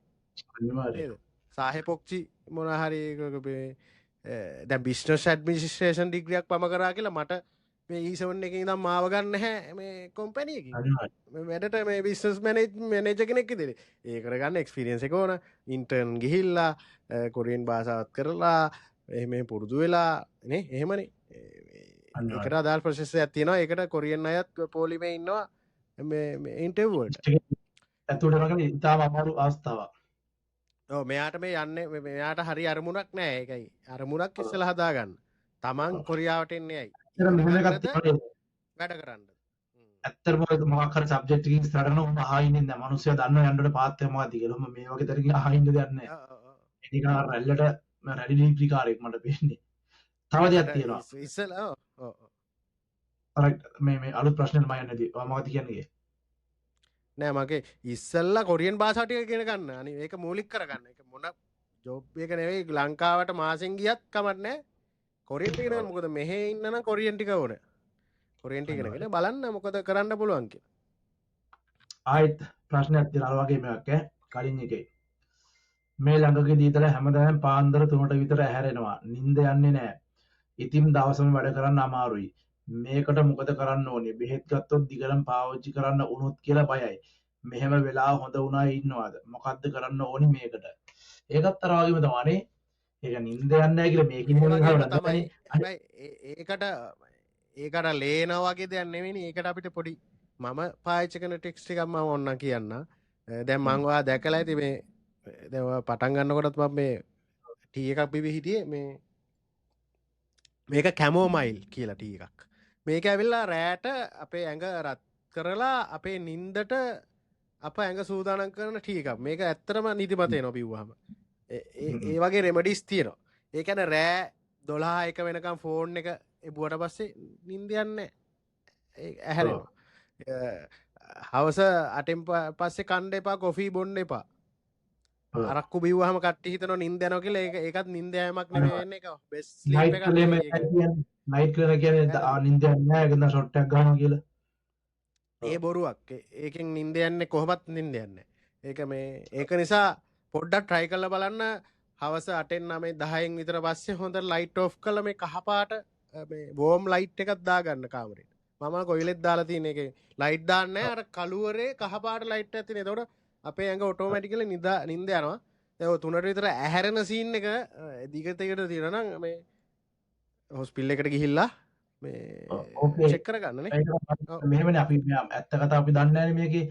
අනිවාර්යයෙන්. සාහෙපොක්චි මොන හරි දැන් බිස්නස් ඇඩ්මිනිස්ට්‍රේෂන් ඩිග්‍රියක් පම කරා කියලා මට මේ E7 එකේ ඉඳන් මාව ගන්න නැහැ මේ කම්පැනි එකකින්. මේ වැඩට මේ බිස්නස් මැනේජර් කෙනෙක් ඉදිරියේ. ඒ කරගන්න එක්ස්පීරියන්ස් එක ඕන. ඉන්ටර්න් ගිහිල්ලා කොරියන් භාෂාවත් කරලා එහෙම පුරුදු වෙලා නේ එහෙමනේ. ඒකට අදාළ ප්‍රොසෙස් එකක් තියෙනවා. ඒකට කොරියන් අයත් පොලිමේ ඉන්නවා මේ ඉන්ටර්විව් වලට. ඇතුළට යනකම් ඉතාම අමාරු අවස්ථාවක්. ඔව් මෙයාට මේ යන්නේ මෙයාට හරි අරමුණක් නැහැ. ඒකයි අරමුණක් ඉස්සලා හදාගන්න. තමන් කොරියාවට එන්නේ ඇයි? වැඩ කරන්න. ඇත්තටම මොකක් හරි සබ්ජෙක්ට් එකකින් ඉස්සරහට යන උන් අහින්නේ නැහැ. මිනිස්සු දන්නව යන්නට පාත් මොකක්ද කියලා. මම මේ වගේ තරකින් අහින්න දෙයක් නැහැ. ඒක රැල්ලට රැලි ඩිග්‍රී කාර්යයක් මට පේන්නේ. තව දෙයක් තියෙනවා. ඉස්සලා ඔව් මේ අලුත් ප්‍රශ්නෙට මම යන්නේදී මොකක්ද කියන්නේ? නෑ මගේ ඉස්සල්ලා කොරියන් භාෂාව ටික ඉගෙන ගන්න. අනේ ඒක මූලික කරගන්න. ඒක මොන ජොබ් එක නෙවෙයි ලංකාවට මාසෙන් ගියත් කමක් නෑ. කොරියන් ටික ඉගෙන මොකද මෙහෙ ඉන්න නම් කොරියන් ටික ඕන. කොරියන් ටික ඉගෙන බලන්න මොකද කරන්න පුළුවන් කියලා. ආයෙත් ප්‍රශ්නයක් තියෙනවා අර වගේ එකක් කලින් එකේ. මේ ළඟකදී ඉතල හැමදාම පාන්දර 3ට විතර ඇහැරෙනවා. නිින්ද යන්නේ නෑ. ඉතින් දවසම වැඩ කරන්න අමාරුයි. මේකට මොකද කරන්න ඕනේ? බෙහෙත් ගත්තොත් දිගටම පාවිච්චි කරන්න උනොත් කියලා බයයි. මෙහෙම වෙලා හොඳ වුණා ඉන්නවද? මොකද්ද කරන්න ඕනේ මේකට? ඒකත් අර වගේම තමයිනේ. ඒක නිින්ද යන්නේ නැහැ කියලා මේකින් තමයි. ඒකට ලේන වගේ දෙයක් නෙවෙයි. ඒකට අපිට පොඩි මම පාවිච්චි කරන ටෙක්ස්ට් එකක් මම ඕන්න කියන්න. දැන් මම ඔයා දැකලා ඇති මේ දැන් ඔයා පටන් ගන්නකොටත් මම මේ ටී එකක් බිබී හිටියේ මේ මේක කැමෝමයිල් කියලා ටී එකක්. මේක ඇවිල්ලා රෑට අපේ ඇඟ රත් කරලා අපේ නින්දට අප ඇඟ සූදානම් කරන ටී එකක්. මේක ඇත්තටම නිදිමත එනවා බිව්වහම. ඒ වගේ රෙමඩිස් තියෙනවා. ඒ කියන්නේ රෑ 12 1 වෙනකම් ෆෝන් එක එබුවට පස්සේ නිින්ද යන්නේ ඇහැරෙනවා. හවස 8න් පස්සේ කන්න එපා, කොෆී බොන්න එපා. අරක්කු බිව්වහම කට්ටිය හිතනවා නිින්ද යනවා කියලා. ඒකත් නිින්ද යෑමක් නෙමෙයි වෙන්නේ. ඒක බෙස්ට් ස්ලීප් එකක් නෙමෙයි. නයිට් කියලා කියන්නේ නිින්ද යන්නේ නැහැ. ඒක නා ෂොට් එකක් ගන්නවා කියලා. ඒ බොරුවක්. ඒකෙන් නිින්ද යන්නේ කොහොමත් නිින්ද යන්නේ. ඒක නිසා පොඩ්ඩක් try කරලා බලන්න. හවස 8න් 9 10න් විතර පස්සේ හොඳ ලයිට් ඔෆ් කරලා මේ කහපාට මේ වෝම් ලයිට් එකක් දාගන්න කාමරේට. මම කොයිලෙත් දාලා තියෙන එකේ ලයිට් දාන්නේ නැහැ. අර කළුවරේ කහපාට ලයිට් එකක් තියෙන. එතකොට අපේ ඇඟ ඔටෝමැටිකලි නිින්ද යනවා. දැන් ඔය 3ට විතර ඇහැරෙන සීන් එක දිගට තියෙනවා නම් මේ හොස්පිටල් එකට ගිහිල්ලා මේ ඕකේ චෙක් කරගන්නනේ. ඔව්. මෙහෙමනේ අපි ඇත්ත කතා අපි දන්නේ නැහැ මේකේ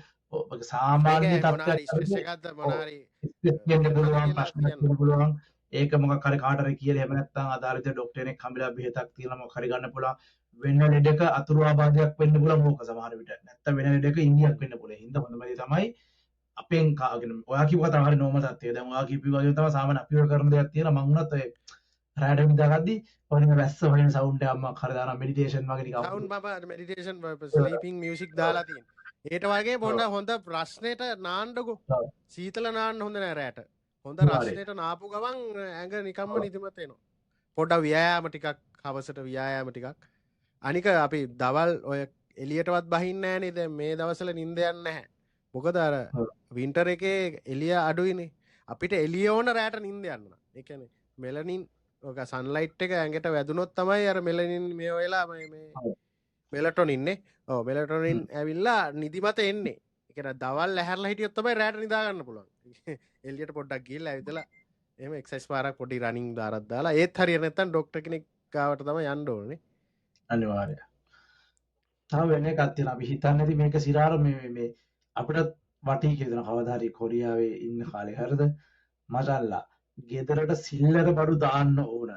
ඒක සාමාන්‍ය මොනාරි තත්ත්වයක් ස්ට්‍රෙස් හරිද එකක්ද මොනාරි වෙන්න වෙනවද පුළුවන් කියලා ප්‍රශ්නයක් කියන්න. වෙන්න පුළුවන් ඒක මොකක් හරි කාට හරි කියලා එහෙම නැත්නම් අදාළ විදිහට ડોක්ටර් කෙනෙක් හම්බෙලා බෙහෙතක් තියලා මොකක් හරි ගන්න පුළුවන් වෙන ලෙඩක අතුරු ආබාධයක් වෙන්න පුළුවන් ඕක සමහර විට නැත්නම් වෙන ලෙඩක ඉන්දියක් වෙන්න පුළුවන් හින්දා හොඳම දේ තමයි අපෙන් කාගෙන ඔයා කිව්ව කතාව හරි නෝම තත්ත්වය දැන් ඔයා කිව්ව වගේ තමයි සාමාන්‍ය අපි ඔය කරන දෙයක් තියෙනවා මං උනත් ඔය රැට නිදාගද්දි ඔය වැස්ස හොයන සවුන්ඩ් එකක් මම හරි දානවා මෙඩිටේෂන් වගේ ටික සවුන්ඩ් මම මෙඩිටේෂන් ස්ලීපින් මියුසික් දාලා තියෙන. ඒට වගේ පොඩ හොඳ ප්‍රශ්නෙට නාන්නකෝ. සීතල නාන්න හොඳ නෑ රැට. හොඳ රස්නෙට නාපු ගමන් ඇඟ නිකම්ම නිදිමත එනවා. පොඩ්ඩක් ව්‍යායාම ටිකක් හවසට ව්‍යායාම ටිකක්. අනික අපි දවල් ඔය එළියටවත් බහින්නේ නෑනේ දැන් මේ දවස්වල නිින්ද යන්නේ නැහැ. මොකද අර වින්ටර් එකේ එළිය අඩුයිනේ. අපිට එළිය ඕන රැට නිින්ද යන්න. ඒ කියන්නේ මෙලනින් ඔක සන්ලයිට් එක ඇඟට වැදුනොත් තමයි අර මෙලනින් මේ වෙලා මේ මෙලටොනින් නේ. ඔව් මෙලටොනින් ඇවිල්ලා නිදිමත එන්නේ. ඒ කියන්නේ දවල් ඇහැරලා හිටියොත් තමයි රැට නිදා ගන්න පුළුවන්. එළියට පොඩ්ඩක් ගිහිල්ලා ඇවිදලා එහෙම එක්සර්සයිස් පාරක් පොඩි රනින් දාරක් දාලා ඒත් හරිය නැත්නම් ડોක්ටර් කෙනෙක් ගාවට තමයි යන්න ඕනේ. අනිවාර්යයෙන්. තව වෙන එකක් තියෙනවා අපි හිතන්නේ නැති මේක සිරාර මේ අපිට වටී කියලා දෙන කවදා හරි කොරියාවේ ඉන්න කාලේ හරිද මචල්ලා ගෙදරට සිල්ලර බඩු දාන්න ඕන.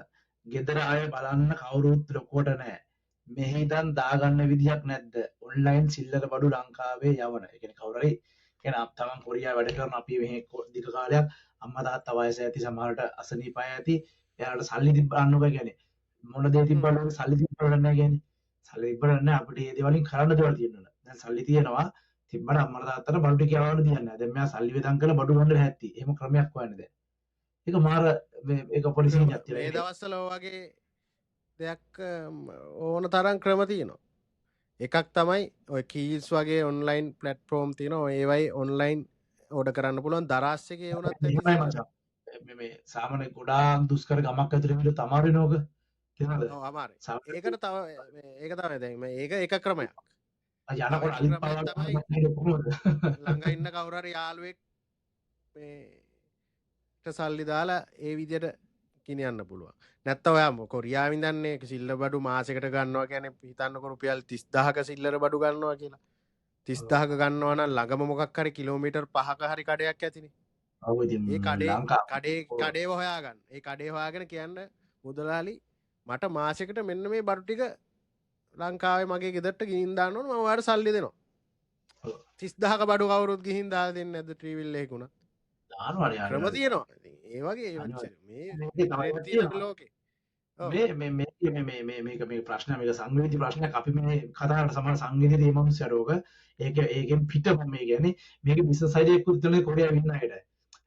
ගෙදර අය බලන්න කවුරුත් ලොකුවට නැහැ. මෙහි ඉඳන් දාගන්න විදියක් නැද්ද? ඔන්ලයින් සිල්ලර බඩු ලංකාවේ යවන. ඒ කියන්නේ කවුරු හරි කියන්නේ තමන් කොරියාව වැඩ කරන අපි මෙහි දිග කාලයක් අම්මා තාත්තා වයස ඇති සමහරට අසනීපය ඇති එයාලට සල්ලි තිබ්බන්නක කියන්නේ මොන දේ තිබ්බන්න සල්ලි තිබ්බන්න නැහැ කියන්නේ. සල්ලි තිබ්බන්න නැහැ අපිට මේ දේවලින් කරන්න දේවල් තියෙනවා. දැන් සල්ලි තියෙනවා තිබ්බට අම්මලා තාත්තට බඩු ටික යවන්න තියන්නේ නැහැ. දැන් මෙයා සල්ලි වෙදන් කරලා බඩු ගන්න හැටි. එහෙම ක්‍රමයක් හොයන්නේ දැන්. ඒක මාර ඒක පොලිසිය මේ දවස්වල වගේ දෙයක් ඕන තරම් ක්‍රම තියෙනවා. එකක් තමයි ඔය කීල්ස් වගේ ඔන්ලයින් ප්ලට්ෆෝම් තියෙනවා. ඒවයි ඔන්ලයින් ඕඩර් කරන්න පුළුවන් දරාස් එකේ වුණත් එහෙමයි මචං. මේ සාමාන්‍ය ගොඩාක් දුෂ්කර ගමක් ඇතුලේ විතර තමයි නෝක. තේරෙනවද? ඔව් අමාරුයි. ඒකට තව ඒක තමයි දැන් මේක එක ක්‍රමයක්. යනකොට අලිත් පාවන්න කොහොමද? ළඟ ඉන්න කවුරු හරි යාළුවෙක් මේ සල්ලි දාලා ඒ විදියට ගෙනියන්න පුළුවන්. නැත්නම් ඔයා කොරියාවෙන් ඉඳන්නේ සිල්ලර බඩු මාසෙකට ගන්නවා කියන්නේ හිතන්නකො රුපියල් 30000ක සිල්ලර බඩු ගන්නවා කියලා. 30000ක ගන්නවා නම් ළඟම මොකක් හරි කිලෝමීටර් 5ක හරි කඩයක් ඇතිනේ. ඔව් ඉතින් ඒ කඩේව හොයාගන්න. ඒ කඩේ හොයාගෙන කියන්න මුදලාලි මට මාසෙකට මෙන්න මේ බඩු ටික ලංකාවේ මගේ ගෙදරට ගිහින් දාන්න ඕන මම ඔයාලට සල්ලි දෙනවා. 30000ක බඩු කවුරුත් ගිහින් දාලා දෙන්නේ නැද්ද ට්‍රීවිල් එකකුණත්? දානවා ක්‍රම තියෙනවා. ඒ වගේ මේ ප්‍රශ්න මේක සංවේදී ප්‍රශ්නයක් අපි මේ කතා කරන සමාන සංවේදී මේ මනුස්සයරෝග ඒකෙන් පිට මම මේ කියන්නේ මේක බිස්නස් අයිඩියා එකක් විතරනේ කොරියාවේ ඉන්න අයට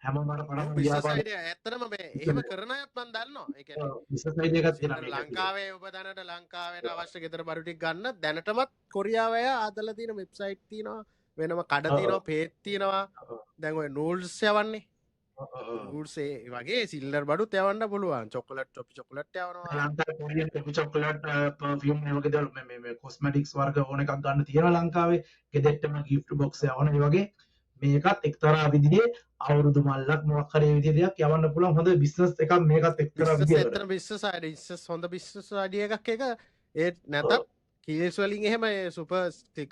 හැමෝම මට පණ බිස්නස් අයිඩියා ඇත්තටම මේ එහෙම කරන අයත් මම දන්නවා. ඒ කියන්නේ බිස්නස් අයිඩියා එකක් තියෙනවා මේක. ලංකාවේ උපදැනට ලංකාවට අවශ්‍ය ගෙදර බඩු ටික ගන්න දැනටමත් කොරියාව අය ආදලා තියෙන වෙබ්සයිට් තියෙනවා. වෙනම කඩ තියෙනවා පේජ් තියෙනවා. දැන් ඔය නූල්ස් යවන්නේ සේ වගේ සිල්ලර් බඩුත් යවන්න පුළුවන්. චොකලට් චොපි චොකලට් යවනවා. ලංකාවේ කොරියන් චොපි චොකලට් පර්ෆියුම් මේ වගේ දේවල් මේ කොස්මැටික්ස් වර්ග ඕන එකක් ගන්න තියෙනවා ලංකාවේ. ගෙදෙට්ටම gift box යවන ඒ වගේ මේකත් එක්තරා විදිහේ අවුරුදු මල්ලක් මොකක් හරි විදිහේ දෙයක් යවන්න පුළුවන් හොඳ බිස්නස් එකක් මේකත් එක්තරා විදිහකට. බිස්නස් අයිඩියා හොඳ බිස්නස් අයිඩියා එකක් ඒ නැතත් කීල්ස් වලින් එහෙම සුපර්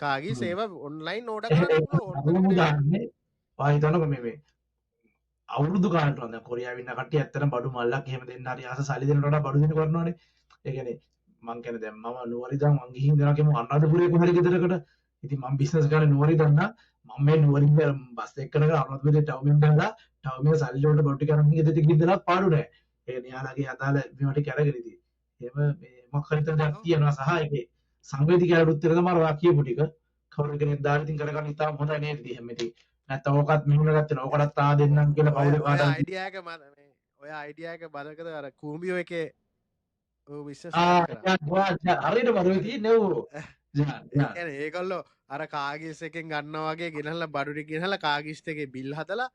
කාගේ සේවා ඔන්ලයින් ඕඩර් කරන්න පුළුවන්. හිතන්නකො මේ අවුරුදු ගානට වන්ද කොරියාවේ ඉන්න කට්ටිය ඇත්තටම බඩු මල්ලක් එහෙම දෙන්න හරි ආස සල්ලි දෙන්නට වඩා බඩු දෙන්න කරනවානේ. ඒ කියන්නේ මං කියන්නේ දැන් මම නුවර ඉඳන් මං ගිහින් දෙනවා කියමු අනුරාධපුරේ කොහරි ගෙදරකට. ඉතින් මම බිස්නස් කරන්නේ නුවර ඉඳන් නා මම මේ නුවරින් බස් එක කරගෙන අනුරාධපුරේ ටවුමින් බැලලා ටවුමින් සල්ලි වලට බඩු ටික අරන් ගෙදරට ගිහින් දෙනවා පාඩු නෑ. ඒ න්යාලගේ අදාළ මේවට කරගෙන ඉතින්. එහෙම මේ මොකක් හරි තැනක් තියෙනවා සහ ඒකේ සංවේදීකරණුත් තියෙන තමයි ඔයා කියපු ටික. කවුරු කෙනෙක් දාලා ඉතින් කරගන්න ඉතාලම හොඳයි නේද ඉතින් එහෙම ඉතින්. නැත්නම් ඕකත් මෙහෙම ගත්තේ නෝ ඕකටත් ආ දෙන්නම් කියලා පවුලේ කාටද අයිඩියා එක ඔය අයිඩියා එක බලකද අර කූඹියෝ එකේ ඔය විශ්වාස කරා හරියට බරුවේ තියෙන්නේ ඕ ඒගොල්ලෝ අර කාගිස් එකෙන් ගන්නවා වගේ ගෙනහලා බඩු ටික ගෙනහලා කාගිස් එකේ බිල් හදලා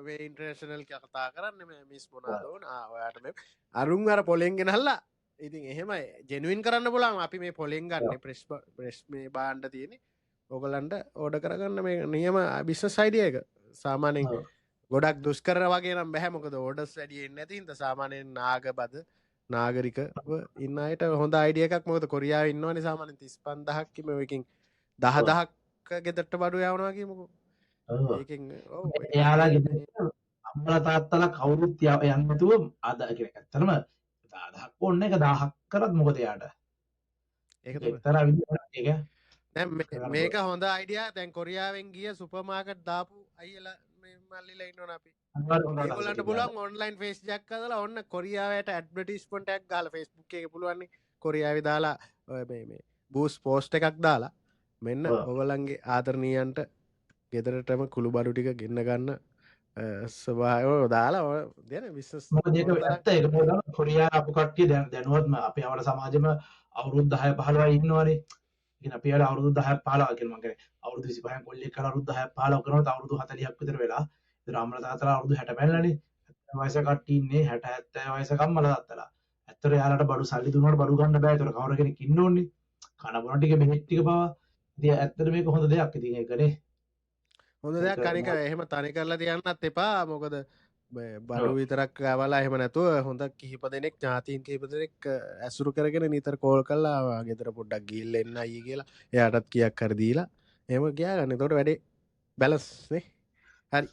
මේ ඉන්ටර්නැෂනල් කතා කරන්නේ මේ මිස් මොනවාද ඕන ඔයාට මේ අරුන් අර පොලෙන් ගෙනහලා ඉතින් එහෙමයි ජෙනුයින් කරන්න පුළුවන් අපි මේ පොලෙන් ගන්න ප්‍රෙස් මේ බාණ්ඩ තියෙන්නේ ඔයගලන්ට ඕඩර් කරගන්න මේ නියම බිස්නස් අයිඩියා එක සාමාන්‍යයෙන් ගොඩක් දුෂ්කර වගේ නම් බෑ මොකද ඕඩර්ස් වැඩි එන්නේ නැති හින්දා සාමාන්‍යයෙන් නාග බද නාගරිකව ඉන්න අයට හොඳ අයිඩිය එකක්. මොකද කොරියාව ඉන්නවනේ සාමාන්‍යයෙන් 35,000ක් කිම එකකින් 10,000ක් ගෙදරට බඩු යවනවා කියමුකෝ. ඔව්. ඒකෙන් ඔව් එයාලා ඒකේ ගෙදර අම්මලා තාත්තලා කවුරුත් යන්නේ නැතුව අද කියන්නේ ඇත්තටම 1000ක් ඕනේ එක 1000ක් කරත් මොකද එයාට? ඒක ඒක තමයි. එක්තරා විදිහකට ඒක දැන් කරන්න මේක හොඳ අයිඩියා. දැන් කොරියාවෙන් ගිය සුපර් මාකට් දාපු අයියලා මේ මල්ලිලා ඉන්නවනේ අපි. අනිවාර්යයෙන්ම හොඳ ඒගොල්ලන්ට අදහසක් පුළුවන් ඔන්ලයින් ෆේස් එකක් හදලා ඔන්න කොරියාවට ඇඩ්වර්ටයිස්මන්ට් එකක් ගහලා Facebook එකේ පුළුවන් නේ. කොරියාවේ දාලා ඔය මේ බූස්ට් පෝස්ට් එකක් දාලා මෙන්න ඔව්. ඔයගොල්ලන්ගේ ආදරණීයන්ට ගෙදරටම කුළු බඩු ටික ගෙන්න ගන්න ස්වභාවය දාලා ඔය දෙන බිස්නස් මොකද ඒක ඇත්ත ඒක මොකද කොරියාව ආපු කට්ටිය දැනුවත්ම අපේ අපේ සමාජෙම අවුරුදු 10 15 ඉන්නවනේ. ඉතින් අපි යාලා අවුරුදු 10ක් 15 කියලා මම කියන්නේ අවුරුදු 25න් කොල්ලෙක් කරලා අවුරුදු 10ක් 15 කරනකොට අවුරුදු 40ක් විතර වෙලා. ඉතින් අම්මලා තාත්තලා අවුරුදු 60 පැනලානේ. 70 වයස කට්ටිය ඉන්නේ 60 70 වයසක අම්මලා තාත්තලා. ඇත්තට යාලට බඩු සල්ලි දුන්නාට බඩු ගන්න බෑ. ඒතර කවුරු කෙනෙක් ඉන්න ඕනේ. කන බොන ටික බෙහෙත් ටික පවා. ඉතින් ඇත්තට මේක හොඳ දෙයක්. ඉතින් ඒකනේ. හොඳ දෙයක්. අනික එහෙම තනි කරලා තියන්නත් එපා. මොකද බඩු විතරක් ගවලා එහෙම නැතුව හොඳ කිහිප දෙනෙක් ඥාතීන් කිහිප දෙනෙක් ඇසුරු කරගෙන නිතර කෝල් කරලා ගෙදර පොඩ්ඩක් ගිහිල්ලා එන්න අයියේ කියලා එයාටත් කීයක් හරි දීලා එහෙම ගියා ගන්න. එතකොට වැඩේ බැලන්ස් නේ. හරි.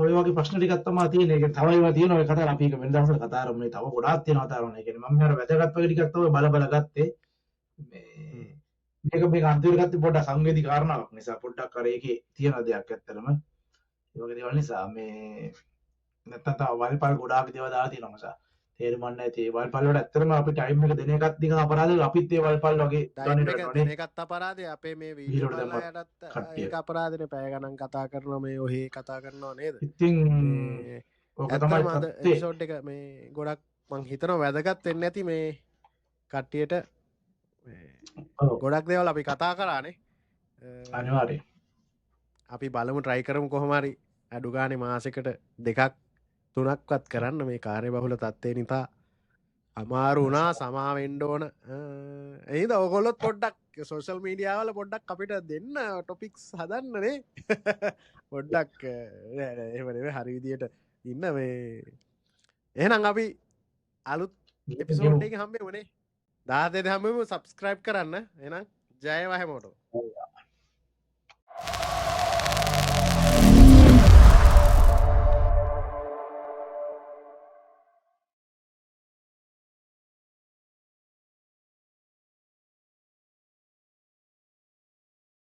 ඔය වගේ ප්‍රශ්න ටිකක් තමයි තියෙන්නේ. ඒක තව ඒවා තියෙනවා. ඒ කතාව අපි එක වෙන දවසක කතා කරමු. මේ තව ගොඩාක් තියෙනවා කතා කරන්න. ඒ කියන්නේ මම මෙයාර වැදගත් වගේ ටිකක් තමයි බල ගත්තේ. මේක අන්තිමට ගත්තේ පොඩ්ඩක් සංවේදී කාරණාවක් නිසා පොඩ්ඩක් අර ඒකේ තියෙන දෙයක් ඇත්තටම. ඒ වගේ දේවල් නිසා මේ නැත්තම් තව වල්පල් ගොඩාක් දේවල් දාලා තියෙනවා නිසා තේරුම් නැති ඒ වල්පල් වලට ඇත්තටම අපි ටයිම් එක දෙන එකත් නිකන් අපරාධයක්. අපිත් ඒ වල්පල් වගේ ටයිම් එක දෙන එකත් අපරාධය. අපේ මේ වීඩියෝ බලයටත් කට්ටිය. ඒක අපරාධනේ. පැය ගණන් කතා කරනවා මේ ඔහේ කතා කරනවා නේද? ඉතින් ඕක තමයි අද එපිසෝඩ් එක මේ ගොඩක් මං හිතනවා වැදගත් වෙන්නේ නැති මේ කට්ටියට ගොඩක් දේවල් අපි කතා කරානේ. අනිවාර්යයෙන් අපි බලමු try කරමු කොහොම හරි අඩු ගානේ මාසෙකට 2ක් 3ක්වත් කරන්න. මේ කාර්ය බහුල තත්ත්වය නිසා අමාරු වුණා. සමා වෙන්න ඕන. එහෙනම් ඔයගොල්ලොත් පොඩ්ඩක් සෝෂල් මීඩියා වල පොඩ්ඩක් අපිට දෙන්න ටොපික්ස් හදන්න නේ. පොඩ්ඩක් එහෙම නෙවෙයි හරි විදියට ඉන්න මේ. එහෙනම් අපි අලුත් එපිසෝඩ් එකේ හම්බෙමුනේ. 10 දෙනෙක් හම්බෙමු. subscribe කරන්න. එහෙනම් ජය වේවා හැමෝටම.